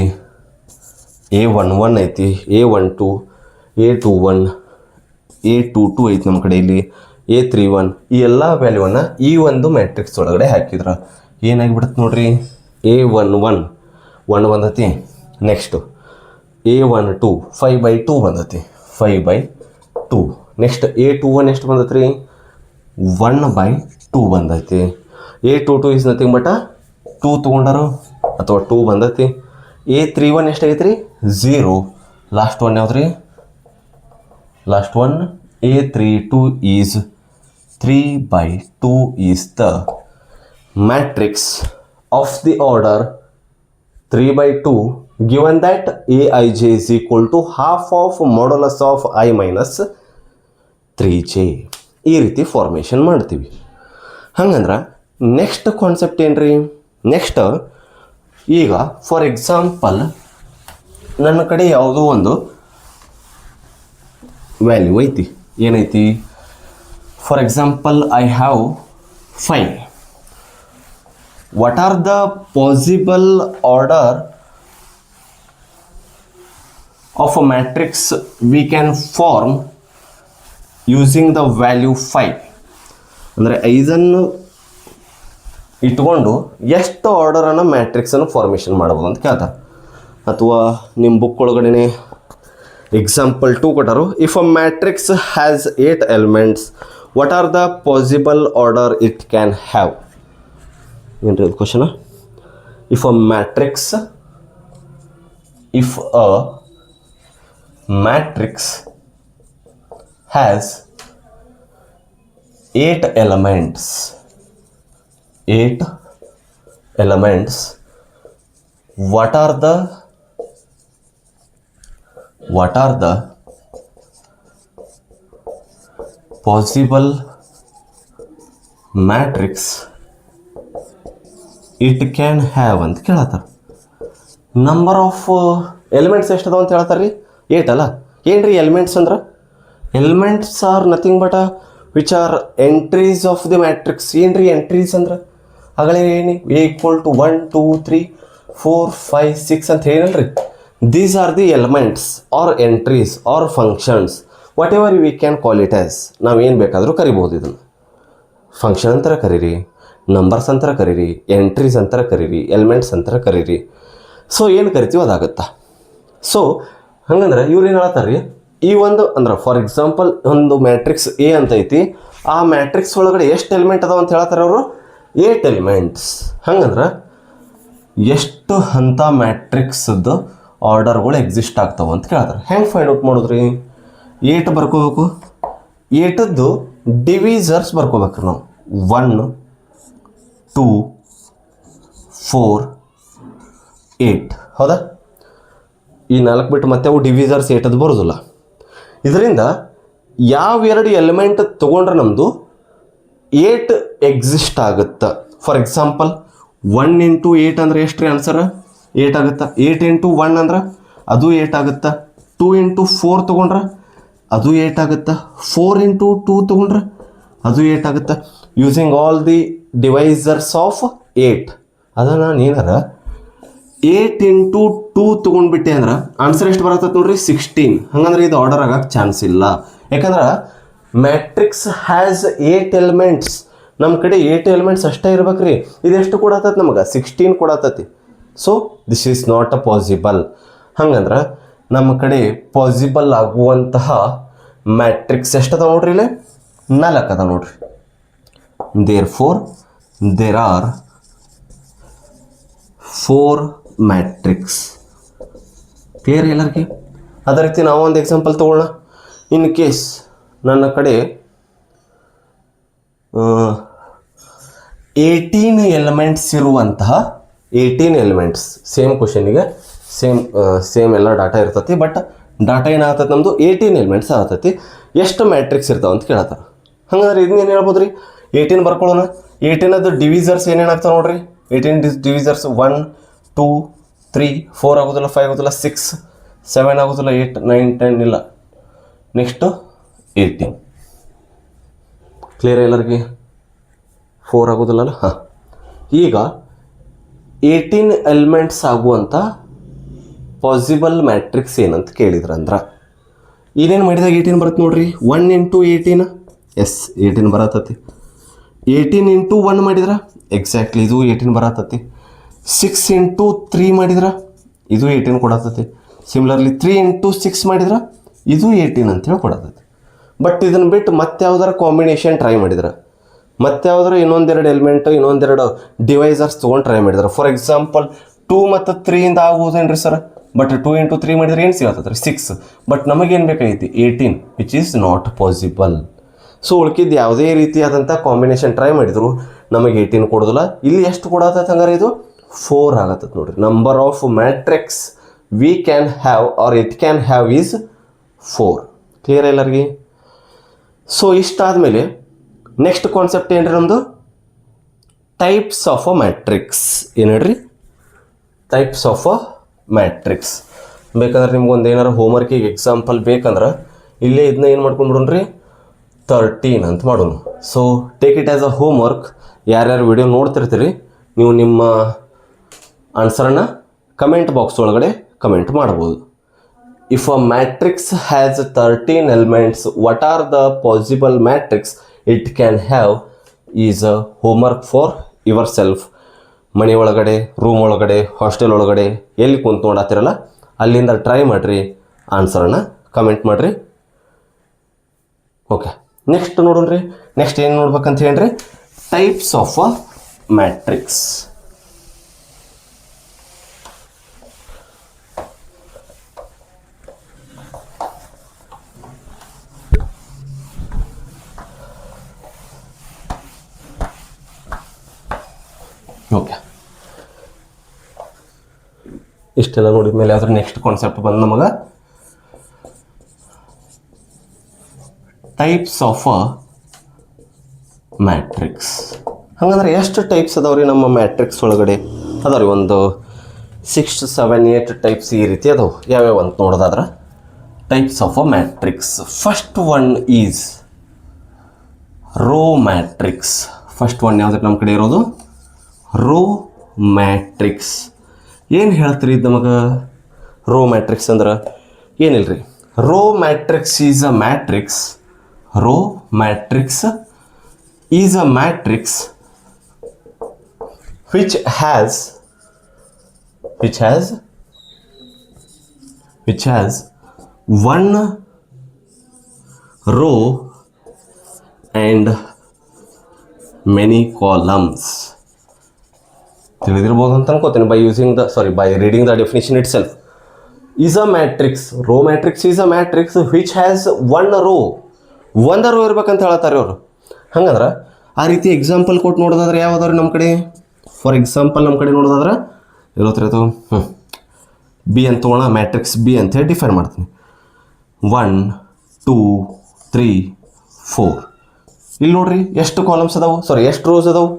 A11 ಐತಿ, A12, A21, A22 ಐತಿ ನಮ್ಮ ಕಡೆ, ಇಲ್ಲಿ A31. ಈ ಎಲ್ಲ ವ್ಯಾಲ್ಯೂವನ್ನು ಈ ಒಂದು ಮ್ಯಾಟ್ರಿಕ್ಸ್ ಒಳಗಡೆ ಹಾಕಿದ್ರೆ ಏನಾಗಿಬಿಡುತ್ತೆ ನೋಡ್ರಿ? A11 1 ಬಂದತಿ. Next A12 5/2 ಬಂದತಿ, 5/2. Next A21 ಎಷ್ಟು ಬಂದತಿ ರೀ? 1/2 ಬಂದೈತಿ. A22 ಈಸ್ ನಥಿಂಗ್ ಬಟ್ 2 ತೊಗೊಂಡಾರು ಅಥವಾ 2 ಬಂದತಿ. A31 ಎಷ್ಟಾಗೈತೆ ರೀ? 0. ಲಾಸ್ಟ್ ಒನ್ ಯಾವ್ದು ರೀ? Last one A32 is 3/2 is the matrix of the order 3/2 given that Aij is equal to half of modulus of I minus 3j. ಈ ರೀತಿ ಫಾರ್ಮೇಷನ್ ಮಾಡ್ತೀವಿ. ಹಂಗಂದ್ರೆ next concept ಏನು ರೀ? ನೆಕ್ಸ್ಟ್ ಈಗ ಫಾರ್ ಎಕ್ಸಾಂಪಲ್ ನನ್ನ ಕಡೆ ಯಾವುದೋ ಒಂದು ವ್ಯಾಲ್ಯೂ ಐತಿ. ಏನೈತಿ? For example I have 5. what are the possible order of a matrix we can form using the value 5. ಅಂದರೆ 5 ಇಟ್ಕೊಂಡು ಎಷ್ಟು ಆರ್ಡರನ್ನು ಮ್ಯಾಟ್ರಿಕ್ಸನ್ನು ಫಾರ್ಮೇಷನ್ ಮಾಡ್ಬೋದು ಅಂತ ಕೇಳ್ತಾರೆ. ಅಥವಾ ನಿಮ್ಮ ಬುಕ್ ಒಳಗಡೆ ಎಕ್ಸಾಂಪಲ್ 2 ಕೊಟ್ಟರು. If a matrix has 8 elements what are the possible order it can have? ಏನು ರೀ ಅದು ಕ್ವಶನ? If a matrix has 8 elements, what are the possible matrix it can have ಅಂತ ಕೇಳತ್ತಾರ. ನಂಬರ್ ಆಫ್ ಎಲಿಮೆಂಟ್ಸ್ ಎಷ್ಟದ ಅಂತ ಹೇಳ್ತಾರೆ ರೀ? 8 ಅಲ್ಲ. ಏನು ರೀ ಎಲಿಮೆಂಟ್ಸ್ ಅಂದ್ರೆ? Elements are nothing but which are entries of the matrix. ಏನು ರೀ ಎಂಟ್ರೀಸ್ ಅಂದ್ರೆ? ಆಗಲೇ ಏನು A = 1 2 3 4 5 6 ಅಂತ ಏನಲ್ರಿ? These are the elements or entries or functions, whatever we can call it as. ನಾವು ಏನು ಬೇಕಾದರೂ ಕರಿಬೋದು. ಇದನ್ನು ಫಂಕ್ಷನ್ ಅಂತಾರೆ ಕರೀರಿ, ನಂಬರ್ಸ್ ಅಂತಾರೆ ಕರೀರಿ, ಎಂಟ್ರೀಸ್ ಅಂತಾರೆ ಕರೀರಿ, ಎಲಿಮೆಂಟ್ಸ್ ಅಂತಾರೆ ಕರೀರಿ. ಸೊ ಏನು ಕರಿತೀವಿ ಅದಾಗುತ್ತಾ. ಸೊ ಹಂಗಂದ್ರೆ ಇವ್ರು ಏನು ಹೇಳ್ತಾರೆ ರೀ, ಈ ಒಂದು ಅಂದ್ರೆ ಫಾರ್ ಎಕ್ಸಾಂಪಲ್ ಒಂದು ಮ್ಯಾಟ್ರಿಕ್ಸ್ ಎ ಅಂತ ಐತಿ, ಆ ಮ್ಯಾಟ್ರಿಕ್ಸ್ ಒಳಗಡೆ ಎಷ್ಟು ಎಲಿಮೆಂಟ್ ಅದಾವ ಅಂತ ಹೇಳ್ತಾರೆ ಅವರು? 8 ಎಲಿಮೆಂಟ್ಸ್. ಹಂಗಂದ್ರೆ ಎಷ್ಟು ಅಂಥ ಮ್ಯಾಟ್ರಿಕ್ಸ್ದು ಆರ್ಡರ್ಗಳು ಎಕ್ಸಿಸ್ಟ್ ಆಗ್ತಾವೆ ಅಂತ ಕೇಳ್ತಾರೆ. ಹೆಂಗೆ ಫೈಂಡ್ ಔಟ್ ಮಾಡೋದ್ರಿ? 8 ಬರ್ಕೋಬೇಕು. 8ದ್ದು ಡಿವಿಸರ್ಸ್ ಬರ್ಕೋಬೇಕ್ರಿ ನಾವು. 1 2 4 8 ಹೌದಾ? ಈ 4 ಬಿಟ್ಟು ಮತ್ತೆ ಅವು ಡಿವಿಸರ್ಸ್ 8 ಬರೋದಿಲ್ಲ. ಇದರಿಂದ ಯಾವೆರಡು ಎಲಿಮೆಂಟ್ ತೊಗೊಂಡ್ರೆ ನಮ್ಮದು 8 ಎಕ್ಸಿಸ್ಟ್ ಆಗುತ್ತೆ. ಫಾರ್ ಎಕ್ಸಾಂಪಲ್ 1 × 8 ಅಂದರೆ ಎಷ್ಟು ರೀ ಆನ್ಸರ್? 8 ಆಗುತ್ತೆ. 8 × 1 ಅಂದ್ರೆ ಅದು 8 ಆಗುತ್ತೆ. 2 × 4 ತೊಗೊಂಡ್ರೆ ಅದು 8 ಆಗುತ್ತೆ. 4 × 2 ತೊಗೊಂಡ್ರೆ ಅದು 8 ಆಗುತ್ತೆ. Using all the divisors of 8 ಅದ ನಾನು ಏನಾರ 8 × 2 ತೊಗೊಂಡ್ಬಿಟ್ಟೆ ಅಂದ್ರೆ ಆನ್ಸರ್ ಎಷ್ಟು ಬರತ್ತೆ ನೋಡ್ರಿ? 16. ಹಂಗಂದ್ರೆ ಇದು ಆರ್ಡರ್ ಆಗಕ್ಕೆ ಚಾನ್ಸ್ ಇಲ್ಲ. ಯಾಕಂದ್ರೆ ಮ್ಯಾಟ್ರಿಕ್ಸ್ ಹ್ಯಾಸ್ 8 ಎಲಿಮೆಂಟ್ಸ್. ನಮ್ಮ ಕಡೆ 8 ಎಲಿಮೆಂಟ್ಸ್ ಅಷ್ಟೇ ಇರ್ಬೇಕ್ರಿ. ಇದೆಷ್ಟು ಕೊಡತ್ತೈತಿ ನಮಗೆ? 16 ಕೊಡತ್ತೈತಿ. So this is not a possible. ಹಂಗಂದ್ರೆ ನಮ್ಮ ಕಡೆ ಪಾಸಿಬಲ್ ಆಗುವಂತಹ ಮ್ಯಾಟ್ರಿಕ್ಸ್ ಎಷ್ಟದ ನೋಡ್ರಿ? ಇಲ್ಲಿ 4 ಅದ ನೋಡ್ರಿ. Therefore there are 4 matrix. Clear ಎಲ್ಲರಿಗೆ? ಅದೇ ರೀತಿ ನಾವು ಒಂದು ಎಕ್ಸಾಂಪಲ್ ತೊಗೊಳ್ಳೋಣ. ಇನ್ ಕೇಸ್ ನನ್ನ ಕಡೆ 18 ಎಲಿಮೆಂಟ್ಸ್ ಇರುವಂತಹ 18 ಎಲಿಮೆಂಟ್ಸ್, ಸೇಮ್ ಕ್ವಶನಿಗೆ ಸೇಮ್ ಎಲ್ಲ ಡಾಟಾ ಇರ್ತೈತಿ. ಬಟ್ ಡಾಟಾ ಏನಾಗ್ತೈತಿ ನಮ್ಮದು 18 ಎಲಿಮೆಂಟ್ಸ್ ಆಗ್ತೈತಿ. ಎಷ್ಟು ಮ್ಯಾಟ್ರಿಕ್ಸ್ ಇರ್ತಾವೆ ಅಂತ ಕೇಳ್ತಾರೆ. ಹಂಗಂದ್ರೆ ಇದನ್ನೇನು ಹೇಳ್ಬೋದು ರೀ? 18 ಬರ್ಕೊಳ್ಳೋಣ. 18ಅದು ಡಿವಿಸರ್ಸ್ ಏನೇನಾಗ್ತಾವೆ ನೋಡ್ರಿ? 18 ಡಿವಿಸರ್ಸ್ 1 2 3 4 ಆಗೋದಿಲ್ಲ, 5 ಆಗೋದಿಲ್ಲ, 6 7 ಆಗೋದಿಲ್ಲ, 8 9 10 ಇಲ್ಲ. ನೆಕ್ಸ್ಟು 18. ಕ್ಲಿಯರ್ ಎಲ್ಲರಿಗೆ? 4 ಆಗೋದಿಲ್ಲ. ಹಾಂ, ಈಗ 18 ಎಲಿಮೆಂಟ್ಸ್ ಆಗುವಂಥ ಪಾಸಿಬಲ್ ಮ್ಯಾಟ್ರಿಕ್ಸ್ ಏನಂತ ಕೇಳಿದ್ರಂದ್ರೆ ಏನೇನು ಮಾಡಿದಾಗ 18 ಬರುತ್ತೆ ನೋಡ್ರಿ? 1 × 18 ಎಸ್ 18 ಬರತ್ತತಿ. 18 × 1 ಮಾಡಿದ್ರೆ ಎಕ್ಸಾಕ್ಟ್ಲಿ ಇದು 18 ಬರತ್ತತಿ. 6 × 3 ಮಾಡಿದ್ರೆ ಇದು 18 ಕೊಡತ್ತತಿ. ಸಿಮಿಲರ್ಲಿ 3 × 6 ಮಾಡಿದ್ರೆ ಇದು 18 ಅಂತೇಳಿ ಕೊಡತ್ತೈತಿ. ಬಟ್ ಇದನ್ನು ಬಿಟ್ಟು ಮತ್ತೆ ಯಾವ್ದಾರ ಕಾಂಬಿನೇಷನ್ ಟ್ರೈ ಮಾಡಿದ್ರೆ, ಮತ್ತೆ ಯಾವ್ದಾರು ಇನ್ನೊಂದೆರಡು ಎಲಿಮೆಂಟ್ ಇನ್ನೊಂದೆರಡು ಡಿವೈಸರ್ಸ್ ತೊಗೊಂಡು ಟ್ರೈ ಮಾಡಿದ್ರೆ, ಫಾರ್ ಎಕ್ಸಾಂಪಲ್ 2 ಮತ್ತು 3 ಆಗೋದೇನ್ರಿ ಸರ್? ಬಟ್ 2 × 3 ಮಾಡಿದ್ರೆ ಏನು ಸಿಗತ್ತದ್ರಿ? 6. ಬಟ್ ನಮಗೇನು ಬೇಕಾಗೈತಿ? 18, which is not possible. So ಉಳ್ಕಿದ್ದು ಯಾವುದೇ ರೀತಿಯಾದಂಥ ಕಾಂಬಿನೇಷನ್ ಟ್ರೈ ಮಾಡಿದ್ರು ನಮಗೆ 18 ಕೊಡೋದಿಲ್ಲ. ಇಲ್ಲಿ ಎಷ್ಟು ಕೊಡತ್ತೈತೆ ಹಂಗಾರೆ? ಇದು 4 ಆಗತ್ತೈತೆ ನೋಡ್ರಿ. Number of matrix we can have or it can have is 4. Clear ಎಲ್ಲರಿಗೆ? ಸೊ ಇಷ್ಟಾದಮೇಲೆ ನೆಕ್ಸ್ಟ್ ಕಾನ್ಸೆಪ್ಟ್ ಏನು ರೀ ನಮ್ಮದು? Types of a matrix. ಏನು ಹೇಳ್ರಿ? Types of a matrix. ಬೇಕಾದ್ರೆ ನಿಮ್ಗೊಂದು ಏನಾರು ಹೋಮ್ವರ್ಕಿಗೆ ಎಕ್ಸಾಂಪಲ್ ಬೇಕಂದ್ರೆ ಇಲ್ಲೇ ಇದನ್ನ ಏನು ಮಾಡ್ಕೊಂಡ್ಬಿಡೋಣ್ರಿ? 13 ಅಂತ ಮಾಡೋಣ. So take it as a homework. ಯಾರ್ಯಾರು ವಿಡಿಯೋ ನೋಡ್ತಿರ್ತೀರಿ ನೀವು ನಿಮ್ಮ ಆನ್ಸರನ್ನು ಕಮೆಂಟ್ ಬಾಕ್ಸ್ ಒಳಗಡೆ ಕಮೆಂಟ್ ಮಾಡ್ಬೋದು. If a matrix has 13 elements, what are the possible matrix it can have is a homework for your self. ಮನೆ ಒಳಗಡೆ, ರೂಮ್ ಒಳಗಡೆ, ಹಾಸ್ಟೆಲ್ ಒಳಗಡೆ ಎಲ್ಲಿ ಕುಂತು ನೋಡತ್ತಿರಲ್ಲ ಅಲ್ಲಿಂದ ಟ್ರೈ ಮಾಡಿರಿ, ಆನ್ಸರನ್ನು ಕಮೆಂಟ್ ಮಾಡಿರಿ. ಓಕೆ, ನೆಕ್ಸ್ಟ್ ನೋಡೋಣ್ರಿ. ನೆಕ್ಸ್ಟ್ ಏನು ನೋಡ್ಬೇಕಂತ ಹೇಳ್ರಿ, types of a matrix. Okay, ಇಷ್ಟೆಲ್ಲ ನೋಡಿದ ಮೇಲೆ ಯಾವ್ದ್ರ ನೆಕ್ಸ್ಟ್ ಕಾನ್ಸೆಪ್ಟ್ ಬಂದು ನಮಗೆ ಟೈಪ್ಸ್ ಆಫ್ ಅ ಮ್ಯಾಟ್ರಿಕ್ಸ್. ಹಂಗಂದ್ರೆ ಎಷ್ಟು ಟೈಪ್ಸ್ ಅದಾವ್ರಿ ನಮ್ಮ ಮ್ಯಾಟ್ರಿಕ್ಸ್ ಒಳಗಡೆ? ಅದಾವ್ರಿ ಒಂದು 6, 7, 8 ಟೈಪ್ಸ್ ಈ ರೀತಿ ಅದಾವೆ. ಯಾವ್ಯಾವ ಅಂತ ನೋಡೋದಾದ್ರೆ types of a matrix. First one is row matrix. First one ಯಾವ್ದಕ್ಕೆ ನಮ್ಮ ಕಡೆ ಇರೋದು? Row matrix. ಏನು ಹೇಳ್ತೀರಿ ಇದು ನಮಗೆ? ರೋ ಮ್ಯಾಟ್ರಿಕ್ಸ್ ಅಂದ್ರೆ ಏನಿಲ್ಲ ರೀ, row matrix is a matrix. Row matrix is a matrix which has one row and many columns. ತಿಳಿದಿರ್ಬೋದು ಅಂತ ಅನ್ಕೋತೀನಿ by reading the definition itself. Is a matrix, row matrix is a matrix which has one row. ಒಂದು rho ಇರ್ಬೇಕಂತ ಹೇಳತ್ತಾರೆ ಅವರು. ಹಂಗಂದ್ರೆ ಆ ರೀತಿ example ಕೊಟ್ಟು ನೋಡೋದಾದ್ರೆ ಯಾವುದಾದ್ರು ನಮ್ಮ ಕಡೆ? ಫಾರ್ ಎಕ್ಸಾಂಪಲ್ ನಮ್ಮ ಕಡೆ ನೋಡೋದಾದ್ರೆ ಇರೋತ್ರ ಅದು ಬಿ ಅಂತ ತೊಗೊಳ, ಮ್ಯಾಟ್ರಿಕ್ಸ್ ಬಿ ಅಂತ ಹೇಳಿ ಡಿಫೈನ್ ಮಾಡ್ತೀನಿ. 1, 2, 3, 4. ಇಲ್ಲಿ ನೋಡ್ರಿ ಎಷ್ಟು ಕಾಲಮ್ಸ್ ಅದಾವು, ಎಷ್ಟು ರೋಸ್ ಅದಾವು.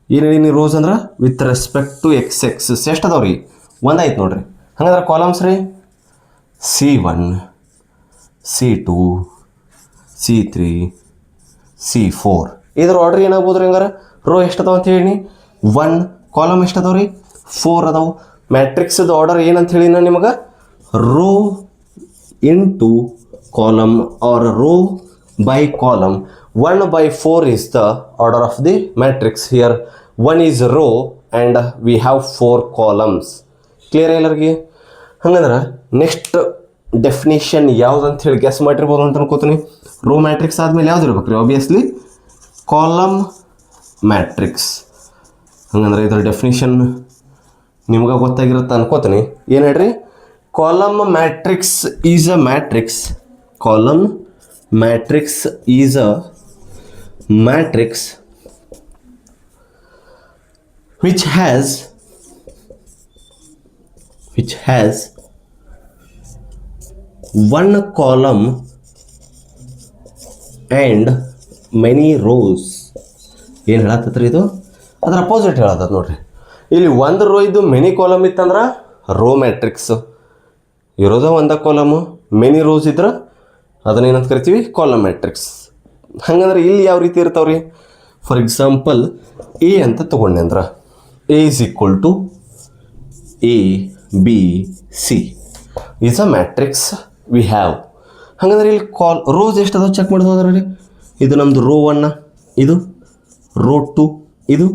ಏನೇನು ರೋಸ್ ಅಂದ್ರೆ with respect to X axis ಎಷ್ಟು ಅದಾವ ರೀ? ಒಂದಾಯ್ತು ನೋಡ್ರಿ. ಹಂಗಂದ್ರೆ ಕಾಲಮ್ಸ್ ರೀ C1, C2, C3, C4. ಇದ್ರ ಆರ್ಡ್ರ್ ಏನಾಗ್ಬೋದು ರೀ? ಹಂಗಾರೆ ರೋ ಎಷ್ಟು ಅದಾವ ಅಂತ ಹೇಳಿ 1, ಕಾಲಮ್ ಎಷ್ಟು ಅದಾವ ರೀ? 4 ಅದಾವು. ಮ್ಯಾಟ್ರಿಕ್ಸ್ದು ಆರ್ಡರ್ ಏನಂತ ಹೇಳಿ ನಾನು ನಿಮಗೆ? Row into column or row by column. 1/4 is the order of the matrix. Here 1 is row and we have 4 columns. Clear ಎಲ್ಲರಿಗೆ? ಹಂಗಂದ್ರೆ ನೆಕ್ಸ್ಟ್ ಡೆಫಿನೇಷನ್ ಯಾವ್ದು ಅಂತ ಹೇಳಿ ಗೆಸ್ ಮಾಡಿರ್ಬೋದು ಅಂತ ಅನ್ಕೋತೀನಿ. ರೋ ಮ್ಯಾಟ್ರಿಕ್ಸ್ ಆದಮೇಲೆ ಯಾವ್ದು ಇರ್ಬೇಕು ರೀ? Obviously column matrix. ಹಂಗಂದ್ರೆ ಇದರ ಡೆಫಿನೇಷನ್ ನಿಮ್ಗೆ ಗೊತ್ತಾಗಿರುತ್ತೆ ಅನ್ಕೋತೀನಿ. ಏನು ಹೇಳ್ರಿ? Column matrix is a matrix. Column matrix is a matrix which has one column and many rows. ಏನು ಹೇಳತ್ತತ್ರಿ ಇದು? ಅದ್ರ ಅಪೋಸಿಟ್ ಹೇಳತ್ತ ನೋಡ್ರಿ. ಇಲ್ಲಿ ಒಂದು ರೋ ಇದ್ದು ಮೆನಿ ಕಾಲಮ್ ಇತ್ತಂದ್ರೆ ರೋ ಮ್ಯಾಟ್ರಿಕ್ಸ್. ಇರೋದ ಒಂದು ಕಾಲಮು, ಮೆನಿ ರೋಸ್ ಇದ್ರೆ ಅದನ್ನೇನಂತ ಕರಿತೀವಿ? Column matrix. ಹಂಗಂದ್ರೆ ಇಲ್ಲಿ ಯಾವ ರೀತಿ ಇರ್ತಾವ್ರಿ? ಫಾರ್ ಎಕ್ಸಾಂಪಲ್ ಎ ಅಂತ ತೊಗೊಂಡೆ ಅಂದ್ರೆ A is equal to A, B, C is a matrix we have. ಹಂಗಂದ್ರೆ ಇಲ್ಲಿ ರೋಸ್ ಎಷ್ಟು ಅದಾವ ಚೆಕ್ ಮಾಡಿ ಹೋದ್ರಿ. ಇದು ನಮ್ಮದು ರೋ 1, ಇದು ರೋ 2, ಇದು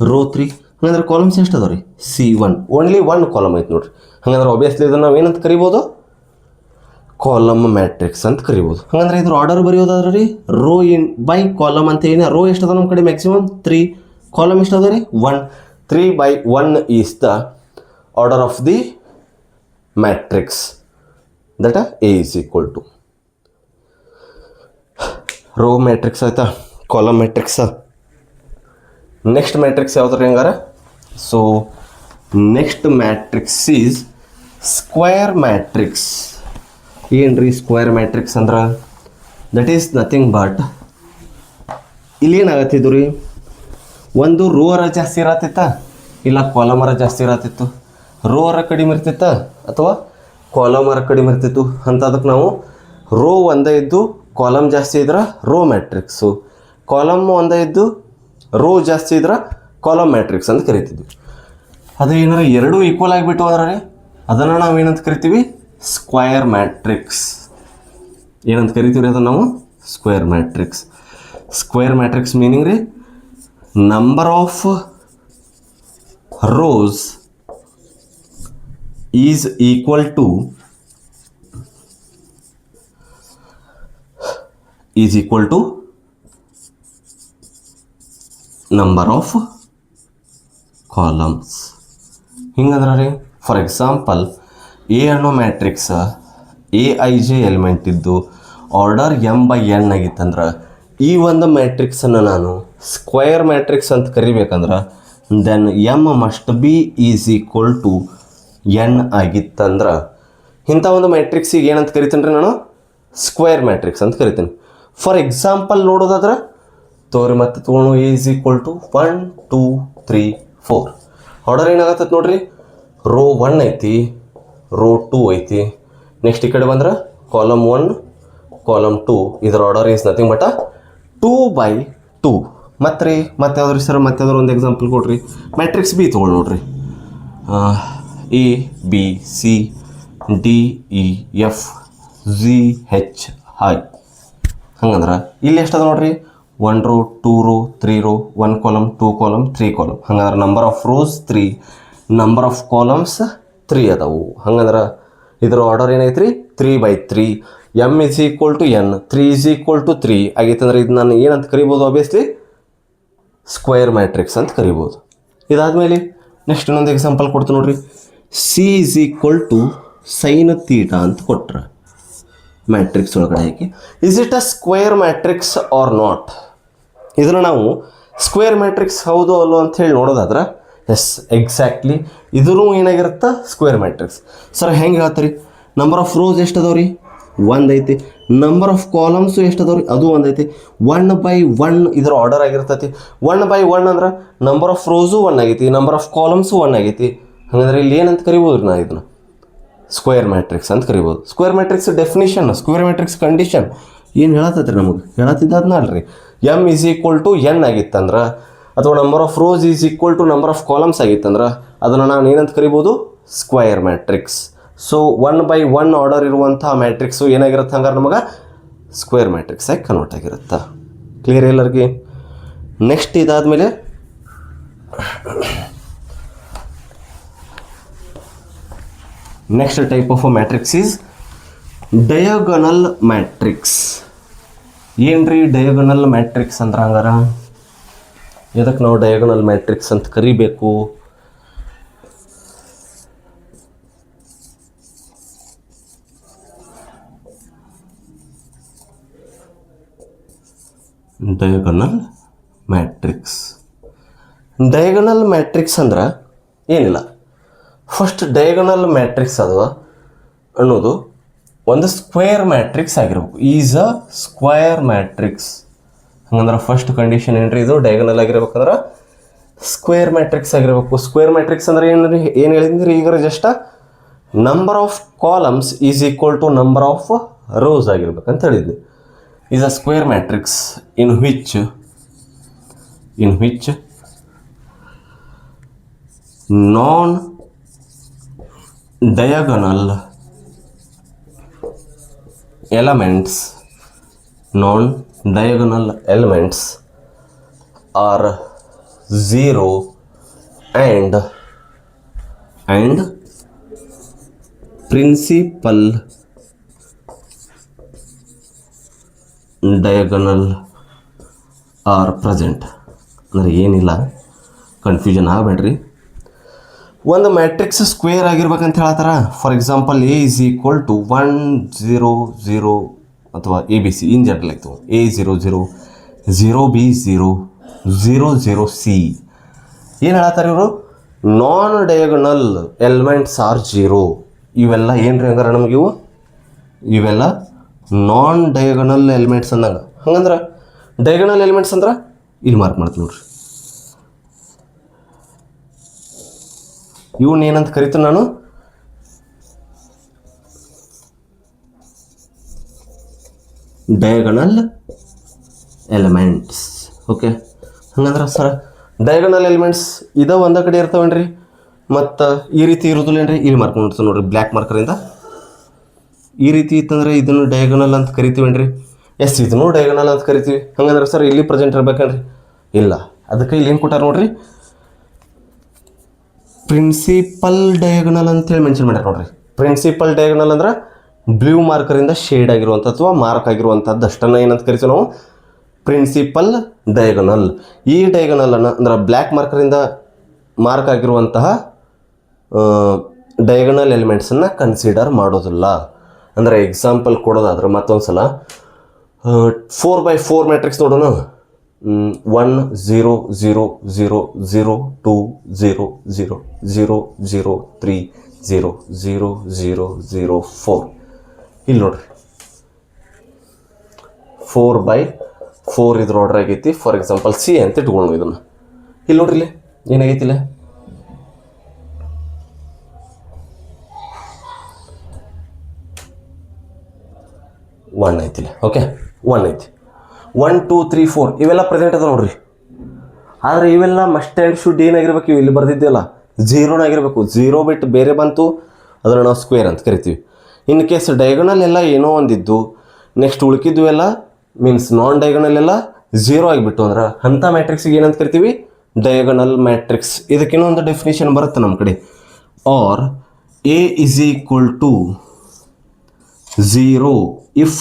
ರೋ 3. ಹಂಗಂದ್ರೆ ಕಾಲಮ್ಸ್ ಎಷ್ಟು ಅದಾವ ರೀ? C1. ಓನ್ಲಿ 1 ಕಾಲಮ್ ಐತೆ ನೋಡ್ರಿ. ಹಂಗಂದ್ರೆ ಆಬ್ವಿಯಸ್ಲಿ ಇದನ್ನು ನಾವು ಏನಂತ ಕರಿಬೋದು? ಕಾಲಮ್ ಮ್ಯಾಟ್ರಿಕ್ಸ್ ಅಂತ ಕರಿಬೋದು. ಹಂಗಂದ್ರೆ ಇದ್ರ ಆರ್ಡರ್ ಬರೆಯೋದಾದ್ರೆ ರೀ ರೋ ಇನ್ ಬೈ ಕಾಲಮ್ ಅಂತ ಏನು? ರೋ ಎಷ್ಟು ಅದ ನಮ್ಮ ಕಡೆ? ಮ್ಯಾಕ್ಸಿಮಮ್ 3. ಕಾಲಮ್ ಎಷ್ಟು ಅದ ರೀ? 1. 3/1 is the order of the matrix that A is equal to. Row matrix ಆಯ್ತಾ? Column matrix. ನೆಕ್ಸ್ಟ್ ಮ್ಯಾಟ್ರಿಕ್ಸ್ ಯಾವ್ದು ರೀ ಹಂಗಾರೆ? So next matrix is square matrix. ಏನು ರೀ ಸ್ಕ್ವೇರ್ ಮ್ಯಾಟ್ರಿಕ್ಸ್ ಅಂದ್ರೆ? ದಟ್ ಈಸ್ ನಥಿಂಗ್ ಬಟ್ ಇಲ್ಲಿ ಏನಾಗತ್ತಿದ್ದು ರೀ, ಒಂದು ರೋರ ಜಾಸ್ತಿ ಇರತ್ತಿತ್ತ, ಇಲ್ಲ ಕಾಲಮರ ಜಾಸ್ತಿ ಇರತ್ತಿತ್ತು. ರೋರ ಕಡಿಮೆ ಇರ್ತಿತ್ತ ಅಥವಾ ಕಾಲಮರ ಕಡಿಮೆ ಇರ್ತಿತ್ತು ಅಂತ ಅದಕ್ಕೆ ನಾವು ರೋ ಒಂದೇ ಇದ್ದು ಕಾಲಮ್ ಜಾಸ್ತಿ ಇದ್ರೆ ರೋ ಮ್ಯಾಟ್ರಿಕ್ಸು, ಕಾಲಮ್ ಒಂದೇ ಇದ್ದು ರೋ ಜಾಸ್ತಿ ಇದ್ರೆ ಕಾಲಮ್ ಮ್ಯಾಟ್ರಿಕ್ಸ್ ಅಂತ ಕರಿತಿದ್ವಿ. ಅದು ಏನಾರ ಎರಡೂ ಈಕ್ವಲ್ ಆಗಿಬಿಟ್ಟು ಅಂದ್ರೆ ಅದನ್ನು ನಾವು ಏನಂತ ಕರಿತೀವಿ, ಸ್ಕ್ವಯರ್ ಮ್ಯಾಟ್ರಿಕ್ಸ್. ಏನಂತ ಕರಿತೀವಿ ರೀ ಅದನ್ನು ನಾವು? Square matrix. Square matrix meaning ರೀ, number of rows is equal to number of columns. ಹಿಂಗಂದ್ರೆ ರೀ, ಫಾರ್ ಎಕ್ಸಾಂಪಲ್ ಎ ಅನ್ನೋ ಮ್ಯಾಟ್ರಿಕ್ಸ್ AIJ ಎಲಿಮೆಂಟ್ ಇದ್ದು ಆರ್ಡರ್ M/N ಆಗಿತ್ತಂದ್ರೆ ಈ ಒಂದು ಮ್ಯಾಟ್ರಿಕ್ಸನ್ನು ನಾನು ಸ್ಕ್ವಯರ್ ಮ್ಯಾಟ್ರಿಕ್ಸ್ ಅಂತ ಕರಿಬೇಕಂದ್ರೆ then M must be is equal to N ಆಗಿತ್ತಂದ್ರೆ ಇಂಥ ಒಂದು ಮ್ಯಾಟ್ರಿಕ್ಸಿಗೆ ಏನಂತ ಕರಿತೀನಿ ರೀ ನಾನು? ಸ್ಕ್ವೇರ್ ಮ್ಯಾಟ್ರಿಕ್ಸ್ ಅಂತ ಕರಿತೀನಿ. ಫಾರ್ ಎಕ್ಸಾಂಪಲ್ ನೋಡೋದಾದ್ರೆ ತೋರಿ ಮತ್ತೆ ತೊಗೊಂಡು A is equal to 1 2 3 4. Order ಏನಾಗತ್ತೈತೆ ನೋಡ್ರಿ, ರೋ 1 ಐತಿ, ರೋ 2 ಐತಿ. ನೆಕ್ಸ್ಟ್ ಈ ಕಡೆ ಬಂದ್ರೆ ಕಾಲಮ್ 1 ಕಾಲಮ್ 2. ಇದರ ಆರ್ಡರ್ ಈಸ್ ನಥಿಂಗ್ ಬಟ್ 2/2. ಮತ್ತೆ ರೀ ಮತ್ತೆ ಯಾವ್ದು ಸರ್, ಮತ್ತೆ ಯಾವ್ದಾರು ಒಂದು ಎಕ್ಸಾಂಪಲ್ ಕೊಡ್ರಿ. ಮ್ಯಾಟ್ರಿಕ್ಸ್ ಬಿ ತೊಗೊಳ್ಳಿ ನೋಡ್ರಿ, ABCDEF GH I. ಹಂಗಂದ್ರೆ ಇಲ್ಲಿ ಎಷ್ಟದ ನೋಡ್ರಿ, 1 row 2 row 3 row 1 column 2 column 3 column. ಹಂಗಂದ್ರೆ number of rows 3, number of columns 3 ಅದಾವು. ಹಂಗಂದ್ರೆ ಇದರ ಆರ್ಡರ್ ಏನೈತೆ ರೀ, 3/3. M is equal to N, 3 is equal to 3 ಆಗೈತಂದ್ರೆ ಇದು ನಾನು ಏನಂತ ಕರಿಬೋದು? ಆಬ್ವಿಯಸ್ಲಿ ಸ್ಕ್ವೇರ್ ಮ್ಯಾಟ್ರಿಕ್ಸ್ ಅಂತ ಕರಿಬೋದು. ಇದಾದಮೇಲೆ ನೆಕ್ಸ್ಟ್ ಇನ್ನೊಂದು ಎಕ್ಸಾಂಪಲ್ ಕೊಡ್ತೀನಿ ನೋಡ್ರಿ, C is equal to sine theta ಅಂತ ಕೊಟ್ರೆ ಮ್ಯಾಟ್ರಿಕ್ಸ್ ಒಳಗಡೆ ಹಾಕಿ is it a square matrix or not? ಇದನ್ನು ನಾವು ಸ್ಕ್ವೇರ್ ಮ್ಯಾಟ್ರಿಕ್ಸ್ ಹೌದು ಅಲ್ಲೋ ಅಂತ ಹೇಳಿ ನೋಡೋದಾದ್ರೆ ಎಸ್, ಎಕ್ಸಾಕ್ಟ್ಲಿ ಇದೂ ಏನಾಗಿರುತ್ತೆ, ಸ್ಕ್ವೇರ್ ಮ್ಯಾಟ್ರಿಕ್ಸ್. ಸರ್ ಹೆಂಗೆ ಹೇಳ್ತೀರಿ? ನಂಬರ್ ಆಫ್ ರೋಸ್ ಎಷ್ಟು ಅದಾವ ರೀ? 1 ಐತಿ. ನಂಬರ್ ಆಫ್ ಕಾಲಮ್ಸು ಎಷ್ಟು ಅದಾವ ರೀ? ಅದು 1 ಐತಿ. 1/1 ಇದರ ಆರ್ಡರ್ ಆಗಿರ್ತೈತಿ. 1/1 ಅಂದ್ರೆ ನಂಬರ್ ಆಫ್ ರೋಸು 1 ಆಗೈತಿ, ನಂಬರ್ ಆಫ್ ಕಾಲಮ್ಸು 1 ಆಗೈತಿ. ಹಾಗಂದ್ರೆ ಇಲ್ಲಿ ಏನಂತ ಕರಿಬೋದು ನಾ ಇದನ್ನು? ಸ್ಕ್ವೇರ್ ಮ್ಯಾಟ್ರಿಕ್ಸ್ ಅಂತ ಕರಿಬೋದು. Square matrix definition, square matrix condition ಏನು ಹೇಳತ್ತೈತೆ ರೀ ನಮಗೆ? ಹೇಳತ್ತಿದ್ದದನ್ನ ಅಲ್ರಿ, M is equal to N ಆಗಿತ್ತಂದ್ರೆ ಅಥವಾ number of rows is equal to number of columns ಆಗಿತ್ತಂದ್ರೆ ಅದನ್ನು ನಾನು ಏನಂತ ಕರಿಬೋದು? Square matrix. ಸೊ 1/1 ಆರ್ಡರ್ ಇರುವಂಥ ಮ್ಯಾಟ್ರಿಕ್ಸು ಏನಾಗಿರುತ್ತೆ ಹಂಗಾರೆ ನಮಗೆ? ಸ್ಕ್ವೇರ್ ಮ್ಯಾಟ್ರಿಕ್ಸ್ ಆಗಿ ಕನ್ವರ್ಟ್ ಆಗಿರುತ್ತೆ. ಕ್ಲಿಯರ್ ಎಲ್ಲರಿಗೆ? ನೆಕ್ಸ್ಟ್ ಇದಾದಮೇಲೆ next type of matrix is diagonal matrix. ಏನ್ರಿ ಡಯಾಗೋನಲ್ ಮ್ಯಾಟ್ರಿಕ್ಸ್ ಅಂದ್ರೆ? ಹಂಗಾರ ಇದಕ್ಕೆ ನಾವು ಡಯಾಗೋನಲ್ ಮ್ಯಾಟ್ರಿಕ್ಸ್ ಅಂತ ಕರಿಬೇಕು? Diagonal matrix. ಡಯಾಗೋನಲ್ ಮ್ಯಾಟ್ರಿಕ್ಸ್ ಅಂದ್ರೆ ಏನಿಲ್ಲ, ಫಸ್ಟ್ ಡಯಾಗೋನಲ್ ಮ್ಯಾಟ್ರಿಕ್ಸ್ ಅದು ಅನ್ನೋದು ಒಂದು ಸ್ಕ್ವೇರ್ ಮ್ಯಾಟ್ರಿಕ್ಸ್ ಆಗಿರ್ಬೇಕು. Is a square matrix. ಹಂಗಂದ್ರೆ ಫಸ್ಟ್ ಕಂಡೀಷನ್ ಏನ್ರಿ, ಇದು ಡಯಾಗೋನಲ್ ಆಗಿರ್ಬೇಕಂದ್ರೆ ಸ್ಕ್ವೇರ್ ಮ್ಯಾಟ್ರಿಕ್ಸ್ ಆಗಿರ್ಬೇಕು. ಸ್ಕ್ವೇರ್ ಮ್ಯಾಟ್ರಿಕ್ಸ್ ಅಂದ್ರೆ ಏನು ಹೇಳಿದ್ರಿ ಈಗ? Just number of columns is equal to number of rows ಆಗಿರ್ಬೇಕಂತ ಹೇಳಿದ್ವಿ. Is a square matrix in which non diagonal elements are 0 and principal diagonal are present. ಅಂದರೆ ಏನಿಲ್ಲ, ಕನ್ಫ್ಯೂಷನ್ ಆಗಬೇಡ್ರಿ. ಒಂದು ಮ್ಯಾಟ್ರಿಕ್ಸ್ ಸ್ಕ್ವೇರ್ ಆಗಿರ್ಬೇಕಂತ ಹೇಳ್ತಾರ. For example A is equal to 1 0 0 ಅಥವಾ ABC in general ಆಯಿತು. A 0 0 0 B 0 0 0 C. ಏನು ಹೇಳ್ತಾರೆ ಇವರು? ನಾನ್ ಡಯಾಗೋನಲ್ ಎಲಿಮೆಂಟ್ಸ್ ಆರ್ 0. ಇವೆಲ್ಲ ಏನು ರೀ ಹಂಗಾರೆ ನಮಗೆ? ಇವೆಲ್ಲ ನಾನ್ ಡಯಾಗೋನಲ್ ಎಲಿಮೆಂಟ್ಸ್ ಅಂದಂಗೆ. ಹಂಗಂದ್ರೆ ಡಯಾಗೋನಲ್ ಎಲಿಮೆಂಟ್ಸ್ ಅಂದ್ರೆ ಇಲ್ಲಿ ಮಾರ್ಕ್ ಮಾಡ್ತೀನಿ ನೋಡ್ರಿ. ಇವನ್ನ ಏನಂತ ಕರಿತೀನಿ ನಾನು? Diagonal elements. ಓಕೆ, ಹಂಗಂದ್ರೆ ಸರ್ ಡಯಾಗನಲ್ ಎಲಿಮೆಂಟ್ಸ್ ಇದ ಒಂದ ಕಡೆ ಇರ್ತಾವೇನ್ರಿ, ಮತ್ತು ಈ ರೀತಿ ಇರೋದಿಲ್ಲೇನ್ರಿ, ಇಲ್ಲಿ ಮಾರ್ಕ್ ಮಾಡ್ತೀವಿ ನೋಡ್ರಿ ಬ್ಲ್ಯಾಕ್ ಮಾರ್ಕರಿಂದ. ಈ ರೀತಿ ಇತ್ತಂದ್ರೆ ಇದನ್ನು ಡಯಾಗನಲ್ ಅಂತ ಕರಿತೀವೇನ್ರಿ. ಎಸ್, ಇದನ್ನು ಡಯಾಗನಲ್ ಅಂತ ಕರಿತೀವಿ. ಹಂಗಂದ್ರೆ ಸರ್ ಇಲ್ಲಿ ಪ್ರೆಸೆಂಟ್ ಇರ್ಬೇಕನ್ರಿ? ಇಲ್ಲ, ಅದಕ್ಕೆ ಇಲ್ಲಿ ಏನು ಕೊಟ್ಟಾರ ನೋಡ್ರಿ, ಪ್ರಿನ್ಸಿಪಲ್ ಡಯಾಗನಲ್ ಅಂತೇಳಿ ಮೆನ್ಷನ್ ಮಾಡ್ಯಾರ ನೋಡ್ರಿ. ಪ್ರಿನ್ಸಿಪಲ್ ಡಯಾಗನಲ್ ಅಂದ್ರೆ ಬ್ಲೂ ಮಾರ್ಕರಿಂದ ಶೇಡ್ ಆಗಿರುವಂಥ ಅಥವಾ ಮಾರ್ಕ್ ಆಗಿರುವಂಥದ್ದು ಅಷ್ಟನ್ನು ಏನಂತ ಕರಿತೀವಿ ನಾವು, ಪ್ರಿನ್ಸಿಪಲ್ ಡಯಾಗನಲ್. ಈ ಡಯಾಗನಲನ್ನು ಅಂದ್ರೆ ಬ್ಲ್ಯಾಕ್ ಮಾರ್ಕರಿಂದ ಮಾರ್ಕ್ ಆಗಿರುವಂತಹ ಡಯಾಗನಲ್ ಎಲಿಮೆಂಟ್ಸನ್ನು ಕನ್ಸಿಡರ್ ಮಾಡೋದಿಲ್ಲ. ಅಂದರೆ ಎಕ್ಸಾಂಪಲ್ ಕೊಡೋದಾದ್ರೆ ಮತ್ತೊಂದು ಸಲ 4x4 ಮ್ಯಾಟ್ರಿಕ್ಸ್ ನೋಡೋಣ. 1 0 0 0 0 2 0 0 0 0 3 0 0 0 0 4. ಇಲ್ಲಿ ನೋಡ್ರಿ 4x4 ಇದ್ರ ಆರ್ಡರ್ ಆಗೈತಿ. ಫಾರ್ ಎಕ್ಸಾಂಪಲ್ ಸಿ ಅಂತ ಇಟ್ಕೊಳ್ಳೋಣ ಇದನ್ನು. ಇಲ್ಲಿ ನೋಡ್ರಿ ಇಲ್ಲಿ ಏನಾಗೈತಿ, ಇಲ್ಲ 1 ಐತಿಲ್ಲ. ಓಕೆ, 1 ಐತಿ. 1 2 3 4 ಇವೆಲ್ಲ ಪ್ರೆಸೆಂಟ್ ಅದ ನೋಡ್ರಿ. ಆದರೆ ಇವೆಲ್ಲ ಮಸ್ಟ್ ಆ್ಯಂಡ್ ಶುಡ್ ಏನಾಗಿರ್ಬೇಕು, ಇವು ಇಲ್ಲಿ ಬರ್ದಿದ್ದೆಲ್ಲ 0 ಆಗಿರಬೇಕು. 0 ಬಿಟ್ಟು ಬೇರೆ ಬಂತು ಅದನ್ನು ನಾವು ಸ್ಕ್ವೇರ್ ಅಂತ ಕರಿತೀವಿ. ಇನ್ ಕೇಸ್ ಡಯಾಗನಲ್ ಎಲ್ಲ ಏನೋ ಒಂದಿದ್ದು, ನೆಕ್ಸ್ಟ್ ಉಳ್ಕಿದ್ದು ಎಲ್ಲ ಮೀನ್ಸ್ ನಾನ್ ಡಯಾಗನಲ್ ಎಲ್ಲ 0 ಆಗಿಬಿಟ್ಟು ಅಂದ್ರೆ ಅಂಥ ಮ್ಯಾಟ್ರಿಕ್ಸಿಗೆ ಏನಂತ ಕರಿತೀವಿ, ಡಯಾಗನಲ್ ಮ್ಯಾಟ್ರಿಕ್ಸ್. ಇದಕ್ಕೇನೋ ಒಂದು ಡೆಫಿನೇಷನ್ ಬರುತ್ತೆ ನಮ್ಮ ಕಡೆ. Or A is equal to 0 if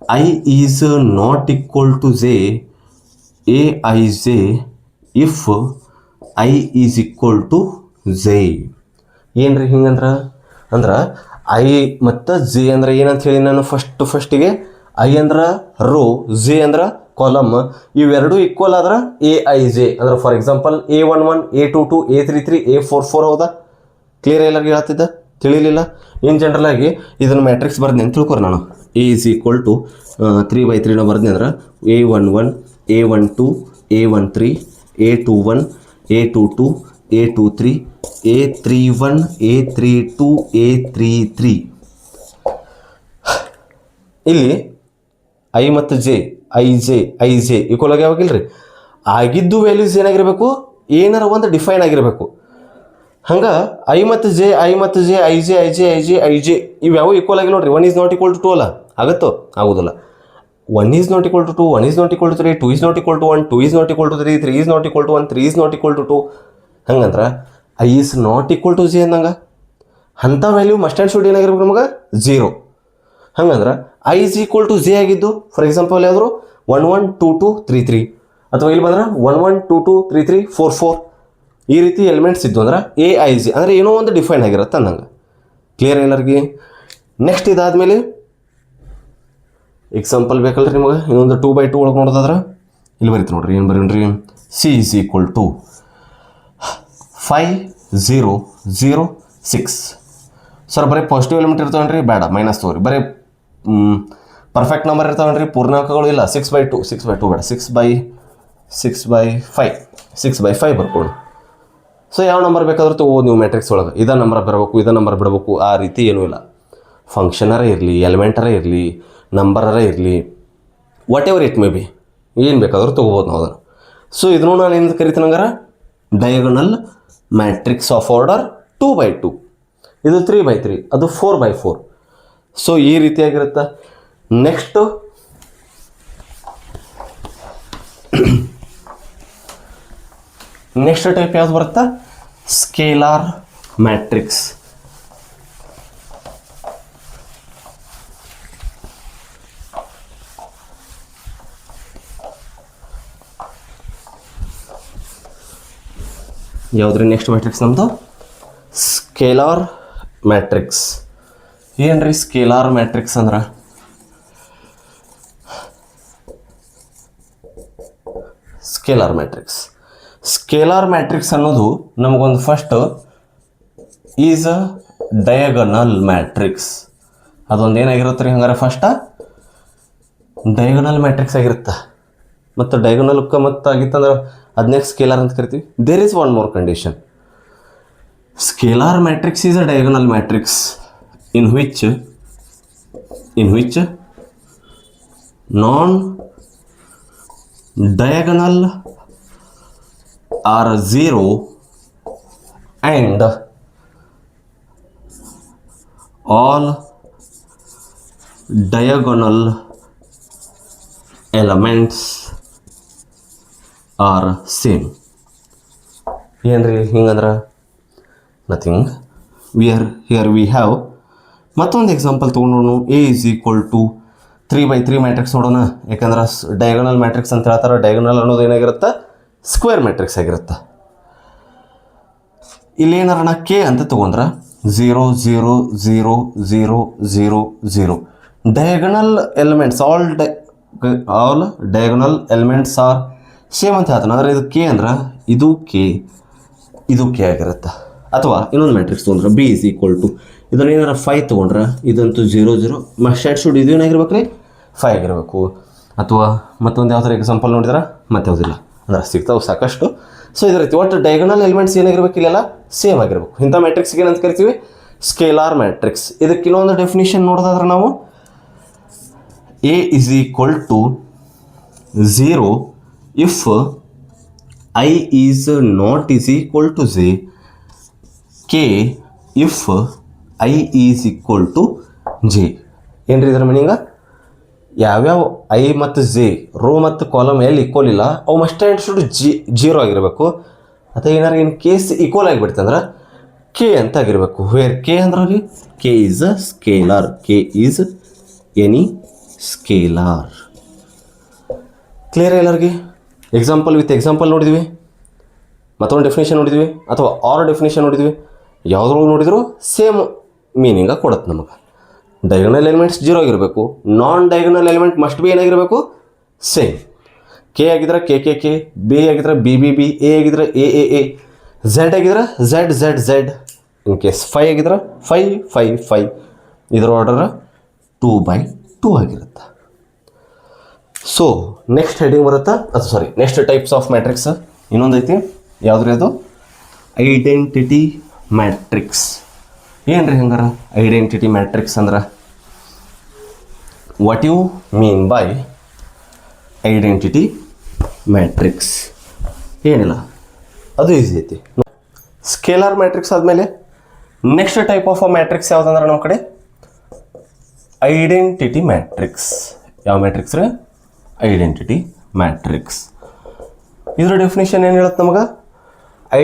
I is not equal to j, aij if I is equal to j. ಏನ್ರಿ ಹಿಂಗಂದ್ರೆ ಐ ಮತ್ತು ಜೆ ಅಂದ್ರೆ ಏನಂತ ಹೇಳಿ ನಾನು ಫಸ್ಟಿಗೆ ಐ ಅಂದ್ರೆ ರೋ, ಜೆ ಅಂದ್ರೆ ಕಾಲಮ್, ಇವೆರಡು ಈಕ್ವಲ್ ಆದ್ರೆ aij ಅಂದ್ರೆ for example a11 a22 a33 a44 ಹೌದಾ? ಕ್ಲಿಯರ್ ಎಲ್ಲರಿಗೂ ಹೇಳ್ತಿದ್ದ? ತಿಳಿಲಿಲ್ಲ? ಇನ್ ಜನರಲ್ ಆಗಿ ಇದನ್ನು ಮ್ಯಾಟ್ರಿಕ್ಸ್ ಬರ್ದೆ ಅಂತ ತಿಳ್ಕೊರಿ. ನಾನು ಎ ಇಸ್ ಈಕ್ವಲ್ ಟು 3/3 ನಾವು ಬರ್ದೆ ಅಂದ್ರೆ a11 a12 a13 a21 a22 a23 a31 a32 a33. ಇಲ್ಲಿ ಐ ಮತ್ತು ಜೆ ಐ ಜೆ ಈಕ್ವಲ್ ಆಗಿ ಯಾವಾಗಿಲ್ರಿ, ಆಗಿದ್ದು ವ್ಯಾಲ್ಯೂಸ್ ಏನಾಗಿರಬೇಕು, ಏನಾರ ಒಂದು ಡಿಫೈನ್ ಆಗಿರಬೇಕು. ಹಂಗೆ ಐ ಮತ್ತು ಜೆ ಐ ಜೆ ಇವ್ಯಾವ ಈಕ್ವಲ್ ಆಗಿ ನೋಡ್ರಿ. 1 ಈಸ್ ನಾಟ್ ಈಕ್ವಲ್ ಟು 2 ಅಲ್ಲ, ಆಗುತ್ತೋ? ಆಗೋದಿಲ್ಲ. 1 is not equal to 2, 1 is not equal to 3, 2 is not equal to 1, 2 is not equal to 3, 3 is not equal to 1, 3 is not equal to 2. ಹಂಗಂದ್ರೆ I is not equal to J ಅಂದಂಗೆ ಅಂಥ value must and should ಏನಾಗಿರ್ಬೇಕು ನಮಗೆ, 0. ಹಂಗಂದ್ರೆ I is equal to J ಆಗಿದ್ದು for example ಯಾವ್ದು 1 1 2 2 3 3, ಅಥವಾ ಇಲ್ಲಿ ಬಂದ್ರೆ 1 1 2 2 3 3 4 4. ಈ ರೀತಿ ಎಲಿಮೆಂಟ್ಸ್ ಇದ್ದು ಅಂದ್ರೆ ಎ ಐ ಜಿ ಅಂದರೆ ಏನೋ ಒಂದು ಡಿಫೈನ್ ಆಗಿರುತ್ತೆ ಅನ್ನಂಗೆ. ಕ್ಲಿಯರ್ ಎಲ್ಲರಿಗೆ? ನೆಕ್ಸ್ಟ್ ಇದಾದಮೇಲೆ ಎಕ್ಸಾಂಪಲ್ ಬೇಕಲ್ರಿ ನಿಮಗೆ, ಇನ್ನೊಂದು 2/2 ಒಳಗೆ ನೋಡೋದಾದ್ರೆ ಇಲ್ಲಿ ಬರೀತು ನೋಡ್ರಿ. ಏನು ಬರೀನ್ರಿ, C is equal to 5 0 0 6. Sir ಬರೀ ಪಾಸಿಟಿವ್ ಎಲಿಮೆಂಟ್ ಇರ್ತಾವನ್ರಿ? ಬೇಡ, ಮೈನಸ್ ತಗೋರಿ. ಬರೀ ಪರ್ಫೆಕ್ಟ್ ನಂಬರ್ ಇರ್ತಾವನ್ರಿ, ಪೂರ್ಣಾಂಕಗಳು ಇಲ್ಲ. 6/2 ಬೇಡ, 6/5 ಬರ್ಕೊಳ್ಳಿ. ಸೊ ಯಾವ ನಂಬರ್ ಬೇಕಾದ್ರೂ ತಗೋಬೋದು ನೀವು ಮ್ಯಾಟ್ರಿಕ್ಸ್ ಒಳಗೆ. ಇದೇ ನಂಬರ್ ಬರಬೇಕು, ಇದೇ ನಂಬರ್ ಬಿಡಬೇಕು, ಆ ರೀತಿ ಏನೂ ಇಲ್ಲ. ಫಂಕ್ಷನರೇ ಇರಲಿ, ಎಲಿಮೆಂಟರೇ ಇರಲಿ, ನಂಬರರೇ ಇರಲಿ, what ever it may be, ಏನು ಬೇಕಾದ್ರೂ ತೊಗೋಬೋದು ನಾವು ಅದನ್ನು. ಸೊ ಇದನ್ನು ನಾನು ಏನು ಕರಿತೀನಿ ಹಂಗಾರೆ, ಡಯಾಗನಲ್ ಮ್ಯಾಟ್ರಿಕ್ಸ್ ಆಫ್ ಆರ್ಡರ್ 2/2. ಇದು 3/3, ಅದು 4/4. ಸೊ ಈ ರೀತಿಯಾಗಿರುತ್ತೆ. ನೆಕ್ಸ್ಟು ನೆಕ್ಸ್ಟ್ ಟೈಪ್ ಯಾವ್ದು ಬರುತ್ತಾ, ಸ್ಕೇಲಾರ್ ಮ್ಯಾಟ್ರಿಕ್ಸ್. ಯಾವುದ್ರಿ ನೆಕ್ಸ್ಟ್ ಮ್ಯಾಟ್ರಿಕ್ಸ್ ನಮ್ಮದು? Scalar matrix. ಏನ್ರಿ ಸ್ಕೇಲಾರ್ ಮ್ಯಾಟ್ರಿಕ್ಸ್ ಅಂದ್ರೆ? ಸ್ಕೇಲಾರ್ ಮ್ಯಾಟ್ರಿಕ್ಸ್ ಅನ್ನೋದು ನಮಗೊಂದು first is a diagonal matrix. ಅದೊಂದು ಏನಾಗಿರುತ್ತೆ ರೀ ಹಂಗಾರೆ, ಫಸ್ಟ್ ಡಯಾಗನಲ್ ಮ್ಯಾಟ್ರಿಕ್ಸ್ ಆಗಿರುತ್ತೆ. ಮತ್ತು ಡಯಾಗನಲ್ಕ್ಕೆ ಮತ್ತು ಆಗಿತ್ತಂದ್ರೆ ಅದನ್ನೇ ಸ್ಕೇಲಾರ್ ಅಂತ ಕರಿತೀವಿ. There is one more condition. Scalar matrix is a diagonal matrix in which non diagonal are 0 and all diagonal elements are same. ಏನ್ರಿ ಹಿಂಗಂದ್ರೆ ನಥಿಂಗ್ here we have ಮತ್ತೊಂದು ಎಕ್ಸಾಂಪಲ್ ತೊಗೊಂಡು A is equal to 3/3 matrix ನೋಡೋಣ. ಯಾಕಂದ್ರೆ diagonal matrix ಅಂತ ಹೇಳ್ತಾರೆ. Diagonal ಅನ್ನೋದು ಏನಾಗಿರುತ್ತೆ, ಸ್ಕ್ವೇರ್ ಮ್ಯಾಟ್ರಿಕ್ಸ್ ಆಗಿರುತ್ತೆ. ಇಲ್ಲಿ ಏನಾರ ಕೆ ಅಂತ ತೊಗೊಂಡ್ರೆ 0 0 0 0 0 0 diagonal elements all diagonal elements are same ಅಂತ ಹೇಳ್ತಾನೆ. ಅಂದರೆ ಇದು ಕೆ ಅಂದ್ರೆ ಇದು ಕೆ ಆಗಿರುತ್ತೆ. ಅಥವಾ ಇನ್ನೊಂದು ಮ್ಯಾಟ್ರಿಕ್ಸ್ ತೊಗೊಂಡ್ರೆ ಬಿ ಇಸ್ ಈಕ್ವಲ್ ಟು ಇದನ್ನ ಏನಾರ 5 ತೊಗೊಂಡ್ರೆ ಇದಂತೂ 0 0 ಮಸ್ಟ್ ಶುಡ್ ಇದು ಏನಾಗಿರ್ಬೇಕು ರೀ 5 ಆಗಿರಬೇಕು. ಅಥವಾ ಮತ್ತೊಂದು ಯಾವ ಥರ ಎಕ್ಸಾಂಪಲ್ ನೋಡಿದ್ರೆ ಮತ್ತೆ ಯಾವುದಿಲ್ಲ ಅಂದ್ರೆ ಸಿಗ್ತಾವೆ ಸಾಕಷ್ಟು. ಸೊ ಇದೇ ರೀತಿ ಒಟ್ಟು ಡಯಾಗೋನಲ್ ಎಲಿಮೆಂಟ್ಸ್ ಏನಾಗಿರ್ಬೇಕು ಇಲ್ಲೆಲ್ಲ ಸೇಮ್ ಆಗಿರಬೇಕು. ಇಂಥ ಮ್ಯಾಟ್ರಿಕ್ಸ್ಗೆ ಏನಂತ ಕರಿತೀವಿ, ಸ್ಕೇಲಾರ್ ಮ್ಯಾಟ್ರಿಕ್ಸ್. ಇದಕ್ಕೆ ಇನ್ನೊಂದು ಡೆಫಿನಿಷನ್ ನೋಡೋದಾದ್ರೆ ನಾವು A is equal to 0 if I is not is equal to J, K if I is equal to J. ಏನ್ರಿ ಇದರ ಮೀನಿಂಗ, ಯಾವ್ಯಾವ ಐ ಮತ್ತು ಜೆ ರೋ ಮತ್ತು ಕಾಲಮ್ ಎಲ್ಲಿ ಈಕ್ವಲ್ ಇಲ್ಲ ಅವು ಮಸ್ಟ್ ಆ್ಯಂಡ್ ಶುಡ್ 0 ಆಗಿರಬೇಕು. ಅಥವಾ ಏನಾರು ಇನ್ ಕೇಸ್ ಈಕ್ವಲ್ ಆಗಿಬಿಡ್ತು ಅಂದ್ರೆ ಕೆ ಅಂತ ಆಗಿರಬೇಕು. ವೇರ್ ಕೆ ಅಂದ್ರೆ ರೀ K is a scalar, K is any scalar. Clear ಎಲ್ಲರಿಗೆ? ಎಕ್ಸಾಂಪಲ್ ವಿತ್ ಎಕ್ಸಾಂಪಲ್ ನೋಡಿದ್ವಿ, ಮತ್ತೊಂದು ಡೆಫಿನೇಷನ್ ನೋಡಿದ್ವಿ, ಅಥವಾ ಆರ್ ಡೆಫಿನೇಷನ್ ನೋಡಿದ್ವಿ. ಯಾವುದ್ರೊಳಗೆ ನೋಡಿದ್ರು ಸೇಮ್ ಮೀನಿಂಗ ಕೊಡುತ್ತೆ ನಮಗೆ. ಡಯಾಗೋನಲ್ ಎಲಿಮೆಂಟ್ಸ್ 0 ಆಗಿರಬೇಕು, non diagonal element must be ಏನಾಗಿರಬೇಕು ಸೇಮ್. ಕೆ ಆಗಿದ್ರೆ ಕೆ, ಬಿ ಆಗಿದ್ರೆ ಬಿ, ಎ ಆಗಿದ್ರೆ ಎ, ಝೆಡ್ ಆಗಿದ್ರೆ ಝೆಡ್, ಇನ್ ಕೇಸ್ 5 ಆಗಿದ್ರೆ 5. ಇದರ ಆರ್ಡರ್ 2/2 ಆಗಿರುತ್ತೆ. ಸೊ ನೆಕ್ಸ್ಟ್ ಹೆಡಿಂಗ್ ಬರುತ್ತಾ, ನೆಕ್ಸ್ಟ್ ಟೈಪ್ಸ್ ಆಫ್ ಮ್ಯಾಟ್ರಿಕ್ಸ್ ಇನ್ನೊಂದು ಐತಿ. ಯಾವ್ದ್ರಿ ಅದು? Identity matrix. ಏನ್ರಿ ಹಂಗಾರ ಐಡೆಂಟಿಟಿ ಮ್ಯಾಟ್ರಿಕ್ಸ್ ಅಂದ್ರೆ? What you mean by identity matrix? ಏನಿಲ್ಲ, ಅದು ಈಸಿ ಐತಿ. ಸ್ಕೇಲಾರ್ ಮ್ಯಾಟ್ರಿಕ್ಸ್ ಆದಮೇಲೆ next type of a matrix ಯಾವುದಂದ್ರೆ ನಮ್ಮ ಕಡೆ ಐಡೆಂಟಿಟಿ ಮ್ಯಾಟ್ರಿಕ್ಸ್. ಯಾವ ಮ್ಯಾಟ್ರಿಕ್ಸ್ ರೀ? Identity matrix. ಇದರ ಡೆಫಿನೇಷನ್ ಏನು ಹೇಳುತ್ತೆ ನಮಗೆ?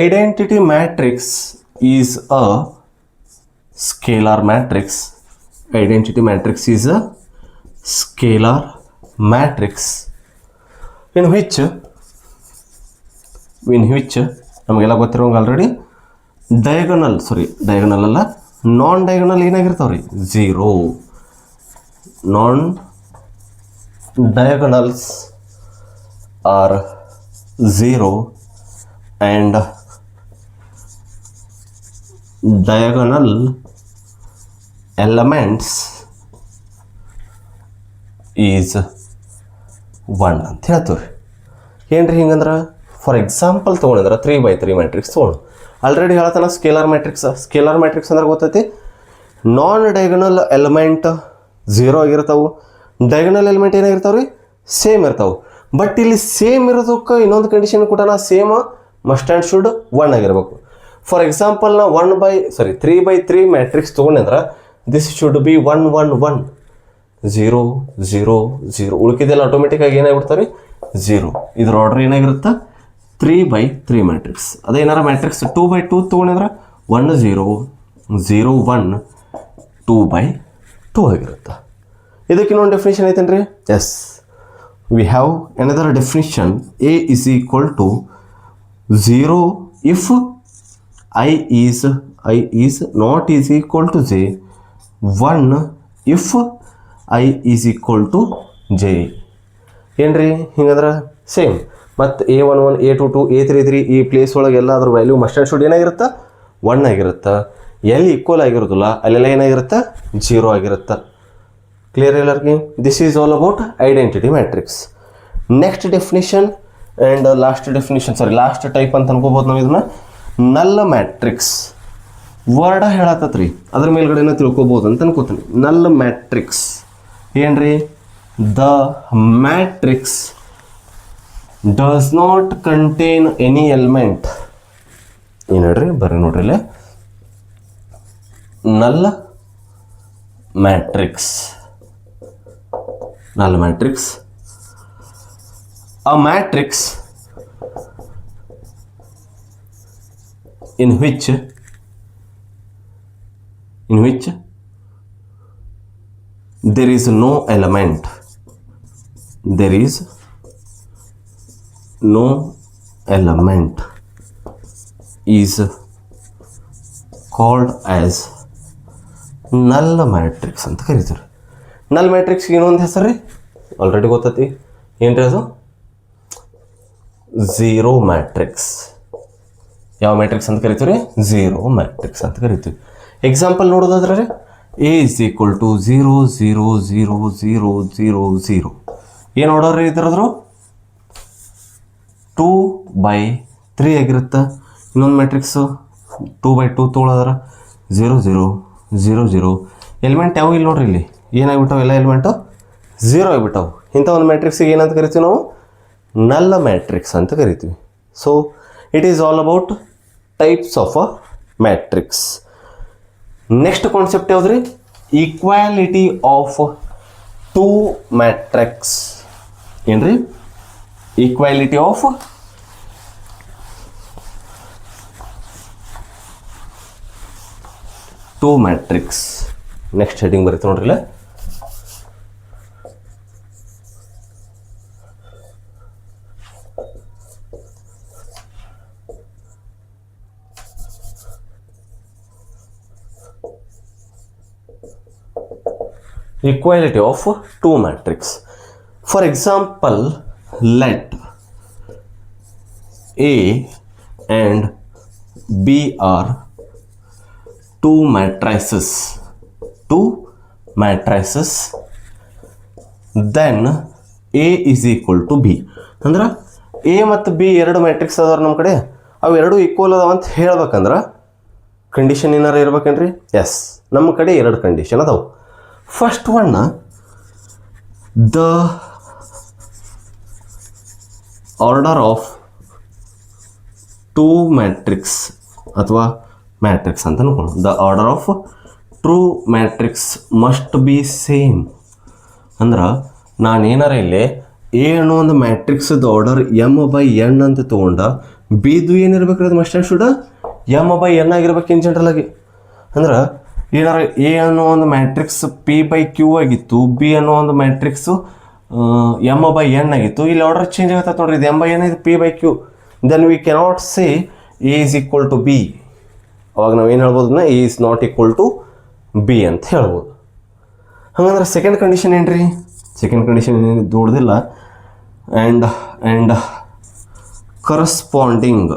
Identity matrix is a scalar matrix. Identity matrix is a scalar matrix in which ನಮಗೆಲ್ಲ ಗೊತ್ತಿರೋಂಗೆ ಆಲ್ರೆಡಿ ಡಯಾಗೋನಲ್ ಅಲ್ಲ, ನಾನ್ ಡಯಾಗೋನಲ್ ಏನಾಗಿರ್ತಾವೆ ರೀ 0. ನಾನ್ diagonals are 0 and diagonal elements is 1 ಅಂತ ಹೇಳ್ತೀವಿ. ಏನ್ರಿ ಹಿಂಗಂದ್ರೆ ಫಾರ್ ಎಕ್ಸಾಂಪಲ್ ತೊಗೊಂಡಿದ್ರೆ 3/3 ಮ್ಯಾಟ್ರಿಕ್ಸ್ ತೊಗೊಂಡು ಆಲ್ರೆಡಿ ಹೇಳ್ತಾನೆ ಸ್ಕೇಲಾರ್ ಮ್ಯಾಟ್ರಿಕ್ಸ್ ಅಂದ್ರೆ ಗೊತ್ತೈತಿ, ನಾನ್ ಡಯಾಗೋನಲ್ ಎಲಿಮೆಂಟ್ 0 ಆಗಿರ್ತಾವೆ, ಡಯಾಗೋನಲ್ ಎಲಿಮೆಂಟ್ ಏನಾಗಿರ್ತಾವೆ ರೀ ಸೇಮ್ ಇರ್ತಾವೆ. ಬಟ್ ಇಲ್ಲಿ ಸೇಮ್ ಇರೋದಕ್ಕೆ ಇನ್ನೊಂದು ಕಂಡೀಷನ್ ಕೊಟ್ಟಾನ, ಸೇಮ್ ಮಸ್ಟ್ ಆ್ಯಂಡ್ ಶುಡ್ 1 ಆಗಿರಬೇಕು. ಫಾರ್ ಎಕ್ಸಾಂಪಲ್ ನಾ 3/3 ಮ್ಯಾಟ್ರಿಕ್ಸ್ ತೊಗೊಂಡ್ರೆ ದಿಸ್ ಶುಡ್ ಬಿ 1 1 1 0 0 0 ಉಳ್ಕಿದೆಲ್ಲ ಆಟೋಮೆಟಿಕ್ಕಾಗಿ ಏನಾಗ್ಬಿಡ್ತಾರೆ 0. ಇದ್ರ ಆರ್ಡರ್ ಏನಾಗಿರುತ್ತೆ 3/3 ಮ್ಯಾಟ್ರಿಕ್ಸ್. ಅದೇನಾರ ಮ್ಯಾಟ್ರಿಕ್ಸ್ 2/2 ತೊಗೊಂಡ್ರೆ 1 0 0 1 2/2 ಆಗಿರುತ್ತೆ. ಇದಕ್ಕೆ ಇನ್ನೊಂದು ಡೆಫಿನೇಷನ್ ಐತೇನ್ರಿ? Yes, we have another definition. A is equal to 0 if I is not is equal to J, 1 if I is equal to J. ಏನ್ರಿ ಹಿಂಗಂದ್ರೆ ಸೇಮ್. ಮತ್ತು A11 A22 A33 ಈ ಪ್ಲೇಸ್ ಒಳಗೆಲ್ಲ ಅದ್ರ ವ್ಯಾಲ್ಯೂ ಮಸ್ಟ್ ಆ್ಯಂಡ್ ಶುಡ್ ಏನಾಗಿರುತ್ತೆ 1 ಆಗಿರುತ್ತೆ. ಎಲ್ಲಿ equal ಆಗಿರೋದಿಲ್ಲ ಅಲ್ಲೆಲ್ಲ ಏನಾಗಿರುತ್ತೆ 0 ಆಗಿರುತ್ತೆ. ಕ್ಲಿಯರ್ ಎಲ್ಲರಿಗೆ? This is all about identity matrix. Next definition and last type ಅಂತ ಅನ್ಕೋಬೋದು ನಾವು ಇದನ್ನ, ನಲ್ ಮ್ಯಾಟ್ರಿಕ್ಸ್. ವರ್ಡ ಹೇಳತ್ತತ್ರಿ, ಅದ್ರ ಮೇಲ್ಗಡೆನ ತಿಳ್ಕೊಬೋದು ಅಂತ ಅನ್ಕೋತೀನಿ. ನಲ್ ಮ್ಯಾಟ್ರಿಕ್ಸ್ ಏನ್ರಿ? The matrix does not contain any element ಏನು ಹೇಳ್ರಿ ಬರ್ರಿ ನೋಡ್ರಿ ಇಲ್ಲೇ null matrix a matrix in which there is no element is called as ನಲ್ ಮ್ಯಾಟ್ರಿಕ್ಸ್ ಅಂತ ಕರೀತಾರೆ. ನಲ್ ಮ್ಯಾಟ್ರಿಕ್ಸ್ಗೆ ಇನ್ನೊಂದು ಹೆಸರು ರೀ ಆಲ್ರೆಡಿ ಗೊತ್ತೈತಿ ಏನು ರೀ ಅದು ಝೀರೋ ಮ್ಯಾಟ್ರಿಕ್ಸ್. ಯಾವ ಮ್ಯಾಟ್ರಿಕ್ಸ್ ಅಂತ ಕರಿತೀವಿ ರೀ ಝೀರೋ ಮ್ಯಾಟ್ರಿಕ್ಸ್ ಅಂತ ಕರಿತೀವಿ. ಎಕ್ಸಾಂಪಲ್ ನೋಡೋದಾದ್ರೆ ರೀ A = 0 0 0 0 0 0 ಏನು ಆರ್ಡರ್ ರೀ ಇದ್ರದ್ರು 2/3 ಆಗಿರುತ್ತೆ. ಇನ್ನೊಂದು ಮ್ಯಾಟ್ರಿಕ್ಸು 2/2 ತೊಗೊಳೋದ್ರ 0 0 0 0 ಎಲಿಮೆಂಟ್ ಯಾವ ಇಲ್ಲಿ ನೋಡ್ರಿ ಇಲ್ಲಿ ಏನಾಗ್ಬಿಟ್ಟವು ಎಲ್ಲ ಎಲಿಮೆಂಟು 0 ಆಗಿಬಿಟ್ಟವು. ಇಂಥ ಒಂದು ಮ್ಯಾಟ್ರಿಕ್ಸಿಗೆ ಏನಂತ ಕರಿತೀವಿ ನಾವು ನಲ್ ಮ್ಯಾಟ್ರಿಕ್ಸ್ ಅಂತ ಕರಿತೀವಿ. So it is all about types of a matrix. Next concept ಯಾವ್ದು ರೀ ಈಕ್ವಾಲಿಟಿ ಆಫ್ ಟೂ ಮ್ಯಾಟ್ರಿಕ್ಸ್. ಏನ್ರಿ equality of two matrix. Next heading ಬರುತ್ತೆ ನೋಡ್ರಿ ಇಲ್ಲ equality of two matrix. For example, let A and B are two matrices, then A is equal to B. ಅಂದ್ರೆ A ಮತ್ತು B ಎರಡು matrix ಅದಾರ ನಮ್ಮ ಕಡೆ, ಅವು ಎರಡು ಈಕ್ವಲ್ ಅದಾವ ಅಂತ ಹೇಳ್ಬೇಕಂದ್ರೆ ಕಂಡೀಷನ್ ಏನಾರ ಇರ್ಬೇಕೇನ್ರಿ? ಎಸ್, ನಮ್ಮ ಕಡೆ ಎರಡು ಕಂಡೀಷನ್ ಅದಾವು. First one, the order of two matrix ಅಥವಾ ಮ್ಯಾಟ್ರಿಕ್ಸ್ ಅಂತ ಅನ್ಕೊಳ್ಳೋಣ. The order of two matrix must be same. ಅಂದ್ರೆ ನಾನೇನಾರ ಇಲ್ಲಿ ಎ ಅನ್ನೋ ಒಂದು ಮ್ಯಾಟ್ರಿಕ್ಸದ ಆರ್ಡರ್ m/n ಅಂತ ತೊಗೊಂಡ ಬಿದು ಏನಿರ್ಬೇಕು ಅದು ಮಸ್ಟ್ ಆ್ಯಂಡ್ ಶುಡ್ m/n ಆಗಿರ್ಬೇಕು ಇನ್ ಜನರಲ್ ಆಗಿ. ಅಂದ್ರೆ ಏನಾರ ಎ ಅನ್ನೋ ಒಂದು ಮ್ಯಾಟ್ರಿಕ್ಸ್ p/q ಆಗಿತ್ತು, ಬಿ ಅನ್ನೋ ಒಂದು ಮ್ಯಾಟ್ರಿಕ್ಸು m/n ಆಗಿತ್ತು. ಇಲ್ಲಿ ಆರ್ಡರ್ ಚೇಂಜ್ ಆಗತ್ತೆ ನೋಡ್ರಿ, ಇದು m/n ಇದು p/q. Then we cannot say A is equal to B. ಅವಾಗ ನಾವು ಏನು ಹೇಳ್ಬೋದು, A is not equal to B ಅಂತ ಹೇಳ್ಬೋದು. ಹಾಗಂದ್ರೆ ಸೆಕೆಂಡ್ ಕಂಡೀಷನ್ ಏನು ರೀ? ಸೆಕೆಂಡ್ ಕಂಡೀಷನ್ ಏನು ದೊಡ್ಡದಿಲ್ಲ. And corresponding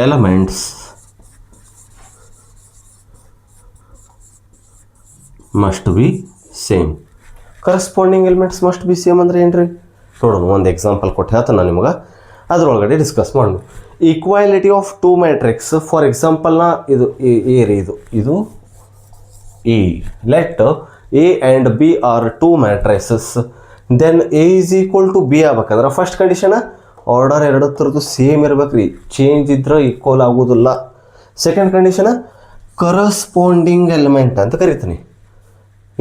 elements must be same. Corresponding elements must be same ಅಂದರೆ ಏನು ರೀ ನೋಡೋಣ. ಒಂದು ಎಕ್ಸಾಂಪಲ್ ಕೊಟ್ಟು ಹೇಳ್ತಾನೆ ನಾನು ನಿಮಗೆ, ಅದರೊಳಗಡೆ ಡಿಸ್ಕಸ್ ಮಾಡೋಣ. Equality of two matrix. For ಎಕ್ಸಾಂಪಲ್ನ ಇದು ಎ ರೀ, ಇದು E. Let A and B are two matrices. Then A is equal to B ಆಗ್ಬೇಕಂದ್ರೆ ಫಸ್ಟ್ ಕಂಡೀಷನ್ ಆರ್ಡರ್ ಎರಡು ಥರದ್ದು ಸೇಮ್ ಇರ್ಬೇಕು ರೀ, ಚೇಂಜ್ ಇದ್ರೆ ಈಕ್ವಲ್ ಆಗೋದಿಲ್ಲ. ಸೆಕೆಂಡ್ ಕಂಡೀಷನ್ ಕರಸ್ಪಾಂಡಿಂಗ್ ಎಲಿಮೆಂಟ್ ಅಂತ ಕರಿತೀನಿ.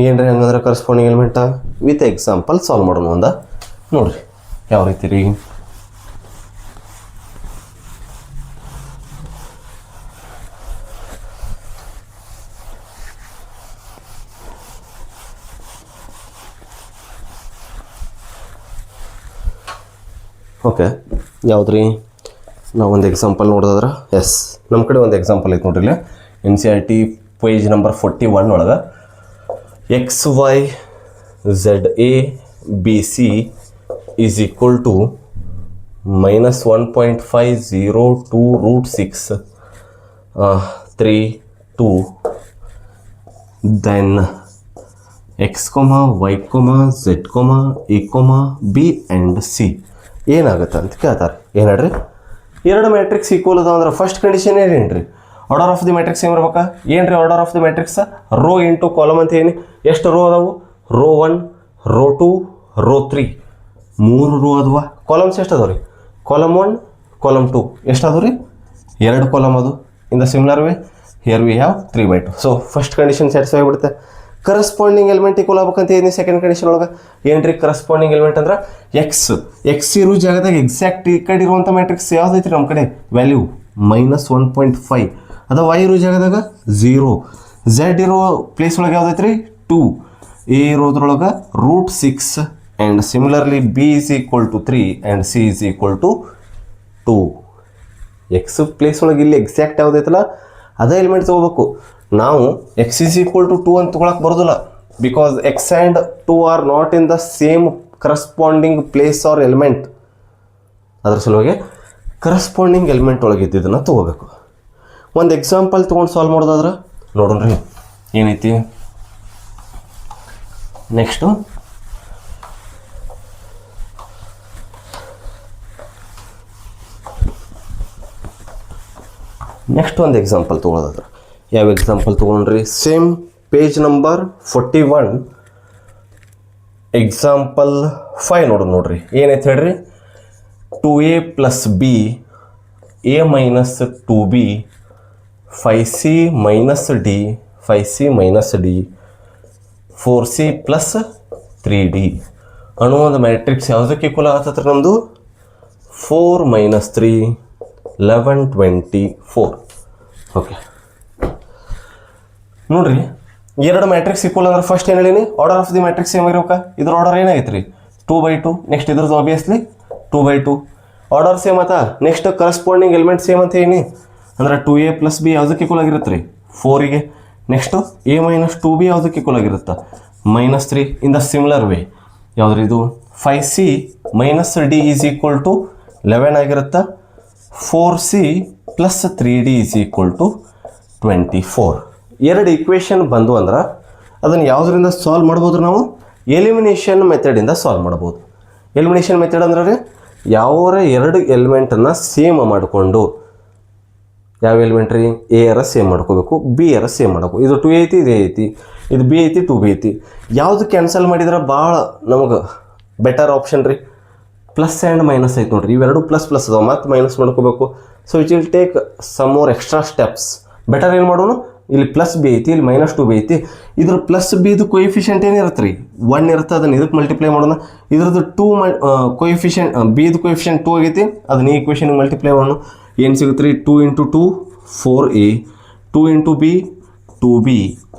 ಏನು ರೀ ಹಂಗಂದ್ರೆ ಕರಸ್ಪಾಂಡಿಂಗ್ ಎಲಿಮೆಂಟ? ವಿತ್ ಎಕ್ಸಾಂಪಲ್ ಸಾಲ್ವ್ ಮಾಡೋಣ ಒಂದ ನೋಡಿರಿ ಯಾವ ರೀತಿ ರೀ. ಓಕೆ, ಯಾವ್ದು ರೀ? ನಾವು ಒಂದು ಎಕ್ಸಾಂಪಲ್ ನೋಡೋದಾದ್ರೆ ಎಸ್, ನಮ್ಮ ಕಡೆ ಒಂದು ಎಕ್ಸಾಂಪಲ್ ಐತೆ ನೋಡ್ರಿ. NCERT ಪೇಜ್ ನಂಬರ್ 41 ಒಳಗೆ XY ZA BC is equal to -1.502√6 3 2. then X, Y, Z, A, B and C ಏನಾಗುತ್ತೆ ಅಂತ ಕೇಳ್ತಾರೆ. ಏನು ಹೇಳ್ರಿ? ಎರಡು ಮ್ಯಾಟ್ರಿಕ್ಸ್ ಈಕ್ವಲ್ ಅದಾವ ಅಂದ್ರೆ ಫಸ್ಟ್ ಕಂಡೀಷನ್ ಏನೇನು ರೀ? ಆರ್ಡರ್ ಆಫ್ ದಿ ಮ್ಯಾಟ್ರಿಕ್ಸ್ ಏನು ಇರ್ಬೇಕಾ? ಏನು ರೀ order of the matrix? Row into column ಅಂತ ಏನು? ಎಷ್ಟು ರೋ ಅದಾವು? ರೋ 1 ರೋ 2 ರೋ 3 3 ರೋ ಅದುವ ಕಾಲಮ್ಸ್ ಎಷ್ಟು ಅದಾವ ರೀ ಕಾಲಮ್ 1 ಕಾಲಮ್ 2 ಎಷ್ಟು ಅದಾವ ರೀ 2 ಕಾಲಮ್ ಅದು in the similar way here we have 3/2 so first condition satisfy ಆಗ್ಬಿಡುತ್ತೆ ಕರಸ್ಪಾಂಡಿಂಗ್ ಎಲಿಮೆಂಟ್ ಈಕ್ವಲ್ ಆಗ್ಬೇಕಂತ ಏನಿ ಸೆಕೆಂಡ್ ಕಂಡೀಷನ್ ಒಳಗೆ ಏನ್ರಿ ಕರಸ್ಪಾಂಡಿಂಗ್ ಎಲಿಮೆಂಟ್ ಅಂದ್ರೆ ಎಕ್ಸ್ ಇರೋ ಜಾಗದಾಗ ಎಕ್ಸಾಕ್ಟ್ ಈ ಕಡೆ ಇರುವಂಥ ಮ್ಯಾಟ್ರಿಕ್ಸ್ ಯಾವ್ದೈತಿ ನಮ್ಮ ಕಡೆ ವ್ಯಾಲ್ಯೂ -1.5 ಅದ ವೈ ಇರೋ ಜಾಗದಾಗ 0 ಝೆಡ್ ಇರೋ ಪ್ಲೇಸ್ ಒಳಗೆ ಯಾವ್ದೈತ್ರಿ 2 ಎ ಇರೋದ್ರೊಳಗೆ √6 and similarly B is equal to 3 and C is equal to 2 X place ಒಳಗೆ ಇಲ್ಲಿ ಎಕ್ಸಾಕ್ಟ್ ಯಾವುದೈತಲ್ಲ ಅದೇ ಎಲಿಮೆಂಟ್ ತೊಗೋಬೇಕು ನಾವು ಎಕ್ಸ್ ಇಸ್ ಈಕ್ವಲ್ ಟು 2 ಅಂತ ತೊಗೊಳಕ್ಕೆ ಬರೋದಿಲ್ಲ because X and 2 are not in the same corresponding place or element ಅದ್ರ ಸಲುವಾಗಿ ಕರಸ್ಪಾಂಡಿಂಗ್ ಎಲಿಮೆಂಟ್ ಒಳಗೆ ಇದ್ದಿದ್ದನ್ನು ತೊಗೋಬೇಕು ಒಂದು ಎಕ್ಸಾಂಪಲ್ ತೊಗೊಂಡು ಸಾಲ್ವ್ ಮಾಡೋದಾದ್ರೆ ನೋಡೋಣ್ರಿ ಏನೈತಿ ನೆಕ್ಸ್ಟು ನೆಕ್ಸ್ಟ್ ಒಂದು ಎಕ್ಸಾಂಪಲ್ ತೊಗೊಳೋದಾದ್ರೆ ಯಾವ ಎಕ್ಸಾಂಪಲ್ ತೊಗೊಂಡ್ರಿ ಸೇಮ್ ಪೇಜ್ ನಂಬರ್ 41 ಎಕ್ಸಾಂಪಲ್ 5 ನೋಡ್ರಿ ಏನೈತೆ ಹೇಳ್ರಿ 2a + b a - 2b 5c - d 5c - d 4c + 3d ಅನ್ನೋ ಒಂದು ಮ್ಯಾಟ್ರಿಕ್ಸ್ ಯಾವುದಕ್ಕೆ ಈಕ್ವಲ್ ಆಗತ್ತತ್ರ ನಮ್ಮದು 4 - 3 11 24 ಓಕೆ ನೋಡ್ರಿ ಎರಡು ಮ್ಯಾಟ್ರಿಕ್ಸ್ ಈಕ್ವಲ್ ಅಂದ್ರೆ ಫಸ್ಟ್ ಏನು ಹೇಳೀನಿ order of the matrix same ಇರೋಕ ಇದ್ರ ಆರ್ಡರ್ ಏನಾಗೈತೆ ರೀ 2/2 ನೆಕ್ಸ್ಟ್ ಇದ್ರದ್ದು ಆಬ್ವಿಯಸ್ಲಿ 2/2 ಆರ್ಡರ್ ಸೇಮ್ ಆತ ನೆಕ್ಸ್ಟ್ ಕರಸ್ಪಾಂಡಿಂಗ್ ಎಲಿಮೆಂಟ್ ಸೇಮ್ ಅಂತ ಹೇಳಿ ಅಂದ್ರೆ 2a + b ಯಾವುದಕ್ಕೆ ಈಕ್ವಲ್ ಆಗಿರುತ್ತೆ ರೀ 4ಗೆ ನೆಕ್ಸ್ಟು a - 2b ಯಾವುದಕ್ಕೆ ಈಕ್ವಲ್ ಆಗಿರುತ್ತೆ -3 ಇನ್ ದ ಸಿಮಿಲರ್ ವೇ ಯಾವುದ್ರಿ ಇದು 5c - d is equal to 11 ಆಗಿರುತ್ತೆ 4c + 3d is equal to 24 ಎರಡು ಈಕ್ವೇಷನ್ ಬಂದು ಅಂದ್ರೆ ಅದನ್ನು ಯಾವುದರಿಂದ ಸಾಲ್ವ್ ಮಾಡ್ಬೋದು ನಾವು ಎಲಿಮಿನೇಷನ್ ಮೆಥಡಿಂದ ಸಾಲ್ವ್ ಮಾಡ್ಬೋದು ಎಲಿಮಿನೇಷನ್ ಮೆಥಡ್ ಅಂದ್ರೆ ರೀ ಯಾವ ಎರಡು ಎಲಿಮೆಂಟನ್ನು ಸೇಮ್ ಮಾಡಿಕೊಂಡು ಯಾವ ಎಲಿಮೆಂಟ್ ರೀ ಎ ಅರ ಸೇಮ್ ಮಾಡ್ಕೋಬೇಕು ಬಿ ಅರ ಸೇಮ್ ಮಾಡಬೇಕು ಇದು 2 ಐತಿ ಇದು ಐತಿ ಇದು ಬಿ ಐತಿ 2b ಐತಿ ಯಾವುದು ಕ್ಯಾನ್ಸಲ್ ಮಾಡಿದ್ರೆ ಭಾಳ ನಮಗೆ ಬೆಟರ್ ಆಪ್ಷನ್ ರೀ ಪ್ಲಸ್ ಆ್ಯಂಡ್ ಮೈನಸ್ ಐತೆ ನೋಡ್ರಿ ಇವೆರಡು ಪ್ಲಸ್ ಅದಾವ ಮತ್ತು ಮೈನಸ್ ಮಾಡ್ಕೋಬೇಕು so it will take some more extra steps better ಏನು ಮಾಡೋಣ ಇಲ್ಲಿ +b ಐತಿ ಇಲ್ಲಿ -2b ಐತಿ ಇದ್ರ +bದು ಕೊಯಿಫಿಷಿಯಂಟ್ ಏನಿರುತ್ತೆ ರೀ 1 ಇರುತ್ತೆ ಅದನ್ನು ಇದಕ್ಕೆ ಮಲ್ಟಿಪ್ಲೈ ಮಾಡೋಣ ಇದ್ರದ್ದು 2 ಕೊಯಿಫಿಷಿಯಂಟ್ ಬಿದು ಕೊಯಿಫಿಷಿಯಂಟ್ 2 ಆಗೈತಿ ಅದನ್ನ ಈ ಇಕ್ವೇಷನ್ಗೆ ಮಲ್ಟಿಪ್ಲೈ ಮಾಡೋಣ ಏನು ಸಿಗುತ್ತೆ ರೀ 2 × 2 4a 2 × b 2b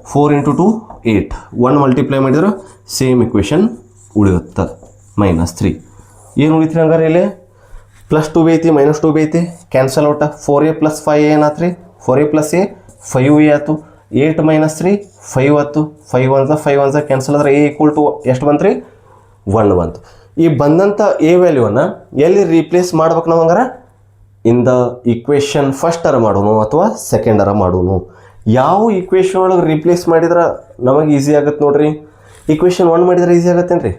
4 × 2 8 1 ಮಲ್ಟಿಪ್ಲೈ ಮಾಡಿದ್ರೆ ಸೇಮ್ ಇಕ್ವೇಷನ್ ಉಳಿಯುತ್ತೆ -3 ಏನು ಉಳಿತ್ರಿ ಹಂಗಾರೆ ಇಲ್ಲಿ +2b ಐತಿ -2b ಐತಿ ಕ್ಯಾನ್ಸಲ್ ಔಟ 4a + 5a ಏನಾಯ್ತು ರೀ 4a + a 5a ಆಯ್ತು 8 - 3 5 ಆಯ್ತು 5 1 ಕ್ಯಾನ್ಸಲ್ ಆದರೆ a ಈಕ್ವಲ್ ಟು ಎಷ್ಟು ಬಂತು ರೀ 1 ಬಂತು ಈ ಬಂದಂಥ a ವ್ಯಾಲ್ಯೂವನ್ನು ಎಲ್ಲಿ ರೀಪ್ಲೇಸ್ ಮಾಡ್ಬೇಕು ನಾವು ಹಂಗಾರೆ ಇನ್ ದ ಈಕ್ವೇಷನ್ ಫಸ್ಟರ ಮಾಡೋನು ಅಥವಾ ಸೆಕೆಂಡರ ಮಾಡೋನು ಯಾವ ಈಕ್ವೇಷನ್ ಒಳಗೆ ರೀಪ್ಲೇಸ್ ಮಾಡಿದ್ರೆ ನಮಗೆ ಈಸಿ ಆಗುತ್ತೆ ನೋಡ್ರಿ ಈಕ್ವೇಷನ್ 1 ಮಾಡಿದ್ರೆ ಈಸಿ ಆಗತ್ತೇನು ರೀ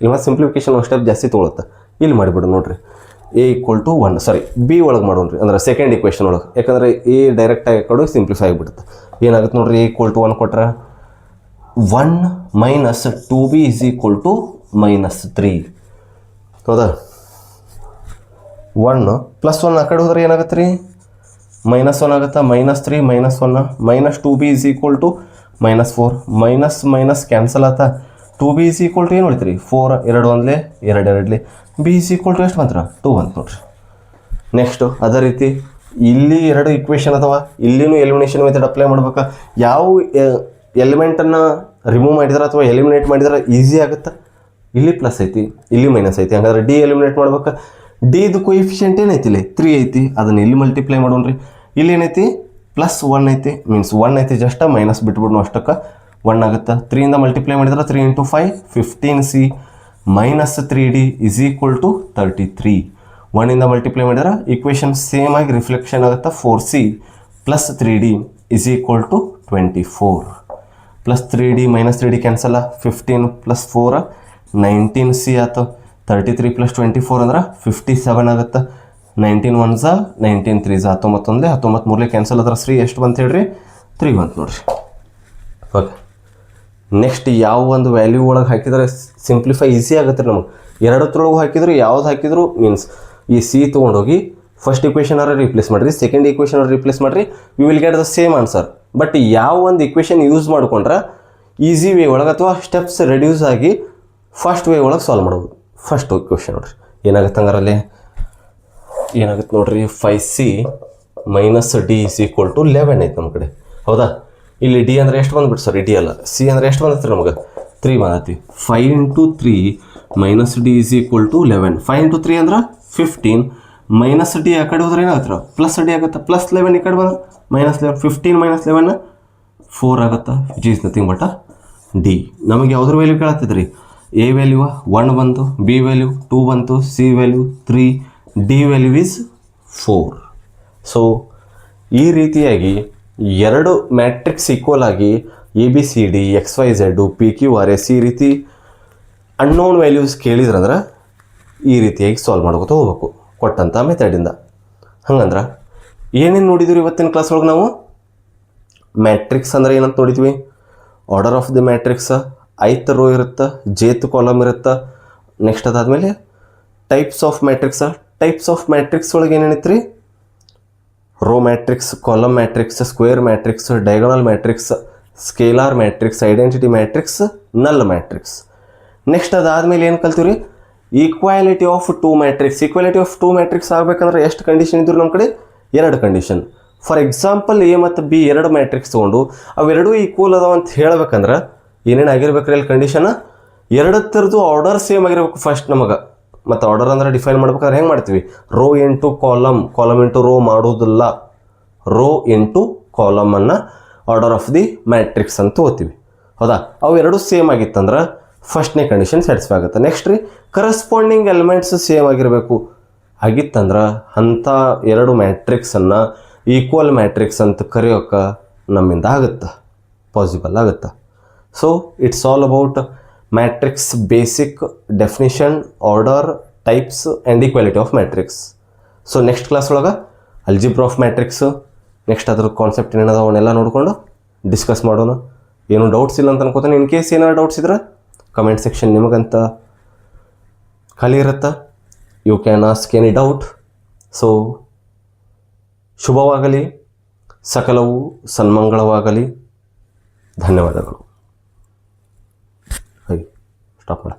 ಇಲ್ಲಿ ಮತ್ತು ಸಿಂಪ್ಲಿಫಿಕೇಶನ್ ಒಂದು ಸ್ಟೆಪ್ ಜಾಸ್ತಿ ತೊಗೊಳುತ್ತೆ ಇಲ್ಲಿ ಮಾಡಿಬಿಡು ನೋಡ್ರಿ a = 1 ಸಾರಿ ಬಿ ಒಳಗೆ ಮಾಡೋಣ್ರಿ ಅಂದ್ರೆ ಸೆಕೆಂಡ್ ಇಕ್ವೇಷನ್ ಒಳಗೆ ಯಾಕಂದರೆ ಎ ಡೈರೆಕ್ಟಾಗಿ ಕಡೆ ಸಿಂಪ್ಲಿಫೈ ಆಗಿಬಿಡುತ್ತೆ ಏನಾಗುತ್ತೆ ನೋಡ್ರಿ a = 1 ಕೊಟ್ರೆ 1 - 2b = -3 ಹೌದಾ 1 +1 ಆ ಕಡೆ ಹೋದ್ರೆ ಏನಾಗುತ್ತೆ ರೀ -1 ಆಗುತ್ತೆ -3 -1 -2b = -4 ಕ್ಯಾನ್ಸಲ್ ಆತ 2b = ಏನು ಉಳಿತು ರೀ 4 2 1 2 b = ಎಷ್ಟು ಬಂತ್ರ 2 ಬಂತು ನೋಡ್ರಿ ನೆಕ್ಸ್ಟು ಅದೇ ರೀತಿ ಇಲ್ಲಿ ಎರಡು ಇಕ್ವೇಷನ್ ಅಥವಾ ಇಲ್ಲಿನೂ ಎಲಿಮಿನೇಷನ್ ಮೆಥಡ್ ಅಪ್ಲೈ ಮಾಡ್ಬೇಕಾ ಯಾವ ಎಲಿಮೆಂಟನ್ನು ರಿಮೂವ್ ಮಾಡಿದ್ರೆ ಅಥವಾ ಎಲಿಮಿನೇಟ್ ಮಾಡಿದ್ರೆ ಈಸಿ ಆಗುತ್ತೆ ಇಲ್ಲಿ ಪ್ಲಸ್ ಐತಿ ಇಲ್ಲಿ ಮೈನಸ್ ಐತಿ ಹಾಗಾದ್ರೆ ಡಿ ಎಲಿಮಿನೇಟ್ ಮಾಡ್ಬೇಕಾ ಡಿದು ಕೊಯಿಫಿಷಿಯಂಟ್ ಏನೈತಿ ಇಲ್ಲಿ 3 ಐತಿ ಅದನ್ನು ಇಲ್ಲಿ ಮಲ್ಟಿಪ್ಲೈ ಮಾಡೋಣ್ರಿ ಇಲ್ಲಿ ಏನೈತಿ +1 ಐತಿ ಮೀನ್ಸ್ 1 ಐತಿ ಜಸ್ಟ್ ಮೈನಸ್ ಬಿಟ್ಬಿಡ್ನು ಅಷ್ಟಕ್ಕೆ 1 ಆಗುತ್ತೆ 3 ಇಂದ ಮಲ್ಟಿಪ್ಲೈ ಮಾಡಿದ್ರೆ 3 × 5 15c -3d = 33 1 ಇಂದ ಮಲ್ಟಿಪ್ಲೈ ಮಾಡಿದ್ರೆ ಈಕ್ವೇಷನ್ ಸೇಮ್ ಆಗಿ ರಿಫ್ಲೆಕ್ಷನ್ ಆಗುತ್ತೆ 4c + 3d = 24 +3d -3d cancel 15 + 4 19c ಆಯ್ತು 33 + 24 ಅಂದ್ರೆ 57 ಆಗುತ್ತೆ 19 1 19 3 19 19 3 ಕ್ಯಾನ್ಸಲ್ ಆದ್ರೆ 3 ಎಷ್ಟು ಬಂತು ಹೇಳ್ರಿ 3 ಬಂತು ನೋಡ್ರಿ ಓಕೆ ನೆಕ್ಸ್ಟ್ ಯಾವ ಒಂದು ವ್ಯಾಲ್ಯೂ ಒಳಗೆ ಹಾಕಿದರೆ ಸಿಂಪ್ಲಿಫೈ ಈಸಿ ಆಗುತ್ತೆ ರೀ ನಮಗೆ. ಎರಡತ್ರೊಳಗೆ ಹಾಕಿದ್ರು ಯಾವ್ದು ಹಾಕಿದ್ರು ಮೀನ್ಸ್ ಈ ಸಿ ತೊಗೊಂಡೋಗಿ ಫಸ್ಟ್ ಇಕ್ವೇಷನ್ ಅವ್ರ ರಿಪ್ಲೇಸ್ ಮಾಡಿರಿ, ಸೆಕೆಂಡ್ ಇಕ್ವೇಷನ್ ಅವ್ರು ರಿಪ್ಲೇಸ್ ಮಾಡಿರಿ, you will get the same answer. But ಯಾವ ಒಂದು ಇಕ್ವೇಷನ್ ಯೂಸ್ ಮಾಡ್ಕೊಂಡ್ರೆ ಈಸಿ ವೇ ಒಳಗೆ ಅಥವಾ ಸ್ಟೆಪ್ಸ್ ರೆಡ್ಯೂಸ್ ಆಗಿ ಫಸ್ಟ್ ವೇ ಒಳಗೆ ಸಾಲ್ವ್ ಮಾಡ್ಬೋದು. ಫಸ್ಟ್ ಇಕ್ವೇಷನ್ ನೋಡಿರಿ ಏನಾಗುತ್ತೆ ಹಂಗಾರಲ್ಲಿ, ಏನಾಗುತ್ತೆ ನೋಡ್ರಿ, 5c minus D is equal to 11 ಐತೆ ನಮ್ಮ ಕಡೆ. ಹೌದಾ, ಇಲ್ಲಿ ಡಿ ಅಂದರೆ ಎಷ್ಟು ಬಂದುಬಿಟ್ಟು ಸರ್, ಡಿ ಅಲ್ಲ ಸಿ ಅಂದರೆ ಎಷ್ಟು ಬಂದೈತೆ ನಮಗೆ 3 ಬಂದೈತಿ. 5 × 3 minus D is equal to 11. 5 × 3 ಅಂದ್ರೆ 15 ಮೈನಸ್ ಡಿ ಆ ಕಡೆ ಹೋದ್ರೆ ಏನಾಗುತ್ತೆ, ಪ್ಲಸ್ ಡಿ ಆಗುತ್ತೆ. ಪ್ಲಸ್ 11 ಈ ಕಡೆ ಬಂದ್ರೆ ಮೈನಸ್ 11. 15 ಮೈನಸ್ 11 4 ಆಗುತ್ತೆ, which is nothing but D. ನಮಗೆ ಯಾವ್ದ್ರ ವ್ಯಾಲ್ಯೂ ಕೇಳತ್ತಿದ್ರಿ, ಎ ವ್ಯಾಲ್ಯೂ 1 ಬಂತು, ಬಿ ವ್ಯಾಲ್ಯೂ 2 ಬಂತು, C value 3, D value is 4. So ಈ ರೀತಿಯಾಗಿ ಎರಡು ಮ್ಯಾಟ್ರಿಕ್ಸ್ ಈಕ್ವಲ್ ಆಗಿ A B C D X Y Z P Q R S ಈ ರೀತಿ ಅನ್ನೋನ್ ವ್ಯಾಲ್ಯೂಸ್ ಕೇಳಿದ್ರಂದ್ರೆ ಈ ರೀತಿಯಾಗಿ ಸಾಲ್ವ್ ಮಾಡ್ಕೊತ ಹೋಗ್ಬೇಕು ಕೊಟ್ಟಂಥ ಮೆಥಡಿಂದ. ಹಂಗಂದ್ರೆ ಏನೇನು ನೋಡಿದ್ವಿ ಇವತ್ತಿನ ಕ್ಲಾಸ್ ಒಳಗೆ ನಾವು, ಮ್ಯಾಟ್ರಿಕ್ಸ್ ಅಂದರೆ ಏನಂತ ನೋಡಿದ್ವಿ, order of the matrix, ith row ಇರುತ್ತೆ, ಜೇತ್ ಕಾಲಮ್ ಇರುತ್ತೆ. ನೆಕ್ಸ್ಟ್ ಅದಾದಮೇಲೆ types of matrix. Types of matrix ಒಳಗೆ ಏನೇನಿತ್ತು ರೀ, row matrix, column matrix, square matrix, diagonal matrix, scalar matrix, identity matrix, null matrix. Next ಅದಾದಮೇಲೆ ಏನು ಕಲ್ತೀವಿ ರೀ, equality of two matrix. Equality of two matrix ಆಗಬೇಕಂದ್ರೆ ಎಷ್ಟು ಕಂಡೀಷನ್ ಇದ್ರು ನಮ್ಮ ಕಡೆ, 2 ಕಂಡೀಷನ್. ಫಾರ್ ಎಕ್ಸಾಂಪಲ್ ಎ ಮತ್ತು ಬಿ 2 ಮ್ಯಾಟ್ರಿಕ್ಸ್ ತೊಗೊಂಡು ಅವೆರಡೂ ಈಕ್ವಲ್ ಅದಾವ ಅಂತ ಹೇಳ್ಬೇಕಂದ್ರೆ ಏನೇನು ಆಗಿರ್ಬೇಕ್ರಿ ಅಲ್ಲಿ ಕಂಡೀಷನ್, ಎರಡು ಥರದ್ದು ಆರ್ಡರ್ ಸೇಮ್ ಆಗಿರ್ಬೇಕು ಫಸ್ಟ್ ನಮಗೆ. ಮತ್ತು ಆರ್ಡರ್ ಅಂದರೆ ಡಿಫೈನ್ ಮಾಡ್ಬೇಕಾದ್ರೆ ಹೆಂಗೆ ಮಾಡ್ತೀವಿ, row into column, column into row ಮಾಡೋದಿಲ್ಲ, ರೋ ಇಂಟು ಕಾಲಮನ್ನು ಆರ್ಡರ್ ಆಫ್ ದಿ ಮ್ಯಾಟ್ರಿಕ್ಸ್ ಅಂತ ಓದ್ತೀವಿ. ಹೌದಾ, ಅವು ಎರಡೂ ಸೇಮ್ ಆಗಿತ್ತಂದ್ರೆ ಫಸ್ಟ್ನೇ ಕಂಡೀಷನ್ ಸ್ಯಾಟಿಸ್ಫೈ ಆಗುತ್ತೆ. ನೆಕ್ಸ್ಟ್ ರೀ, ಕರೆಸ್ಪಾಂಡಿಂಗ್ ಎಲಿಮೆಂಟ್ಸ್ ಸೇಮ್ ಆಗಿರಬೇಕು ಆಗಿತ್ತಂದ್ರೆ ಅಂಥ 2 ಮ್ಯಾಟ್ರಿಕ್ಸನ್ನು ಈಕ್ವಲ್ ಮ್ಯಾಟ್ರಿಕ್ಸ್ ಅಂತ ಕರೆಯೋಕೆ ನಮ್ಮಿಂದ ಆಗುತ್ತೆ, ಪಾಸಿಬಲ್ ಆಗುತ್ತೆ. So it's all about matrix basic definition, order, types and equality of matrix. So next class ಒಳಗೆ ಅಲ್ಜಿಬ್ರಾ ಆಫ್ ಮ್ಯಾಟ್ರಿಕ್ಸು, ನೆಕ್ಸ್ಟ್ ಅದ್ರ ಕಾನ್ಸೆಪ್ಟ್ ಏನೇನದ ಅವನ್ನೆಲ್ಲ ನೋಡಿಕೊಂಡು ಡಿಸ್ಕಸ್ ಮಾಡೋಣ. ಏನು ಡೌಟ್ಸ್ ಇಲ್ಲ ಅಂತ ಅನ್ಕೋತಾನೆ. ಇನ್ ಕೇಸ್ ಏನಾದ್ರು ಡೌಟ್ಸ್ ಇದ್ರೆ ಕಮೆಂಟ್ ಸೆಕ್ಷನ್ ನಿಮಗಂತ ಖಾಲಿ ಇರುತ್ತೆ, you can ask any doubt. So ಶುಭವಾಗಲಿ, ಸಕಲವು ಸನ್ಮಂಗಳವಾಗಲಿ. ಧನ್ಯವಾದಗಳು. ಹಾಗೆ ಸ್ಟಾಪ್ ಮಾಡ.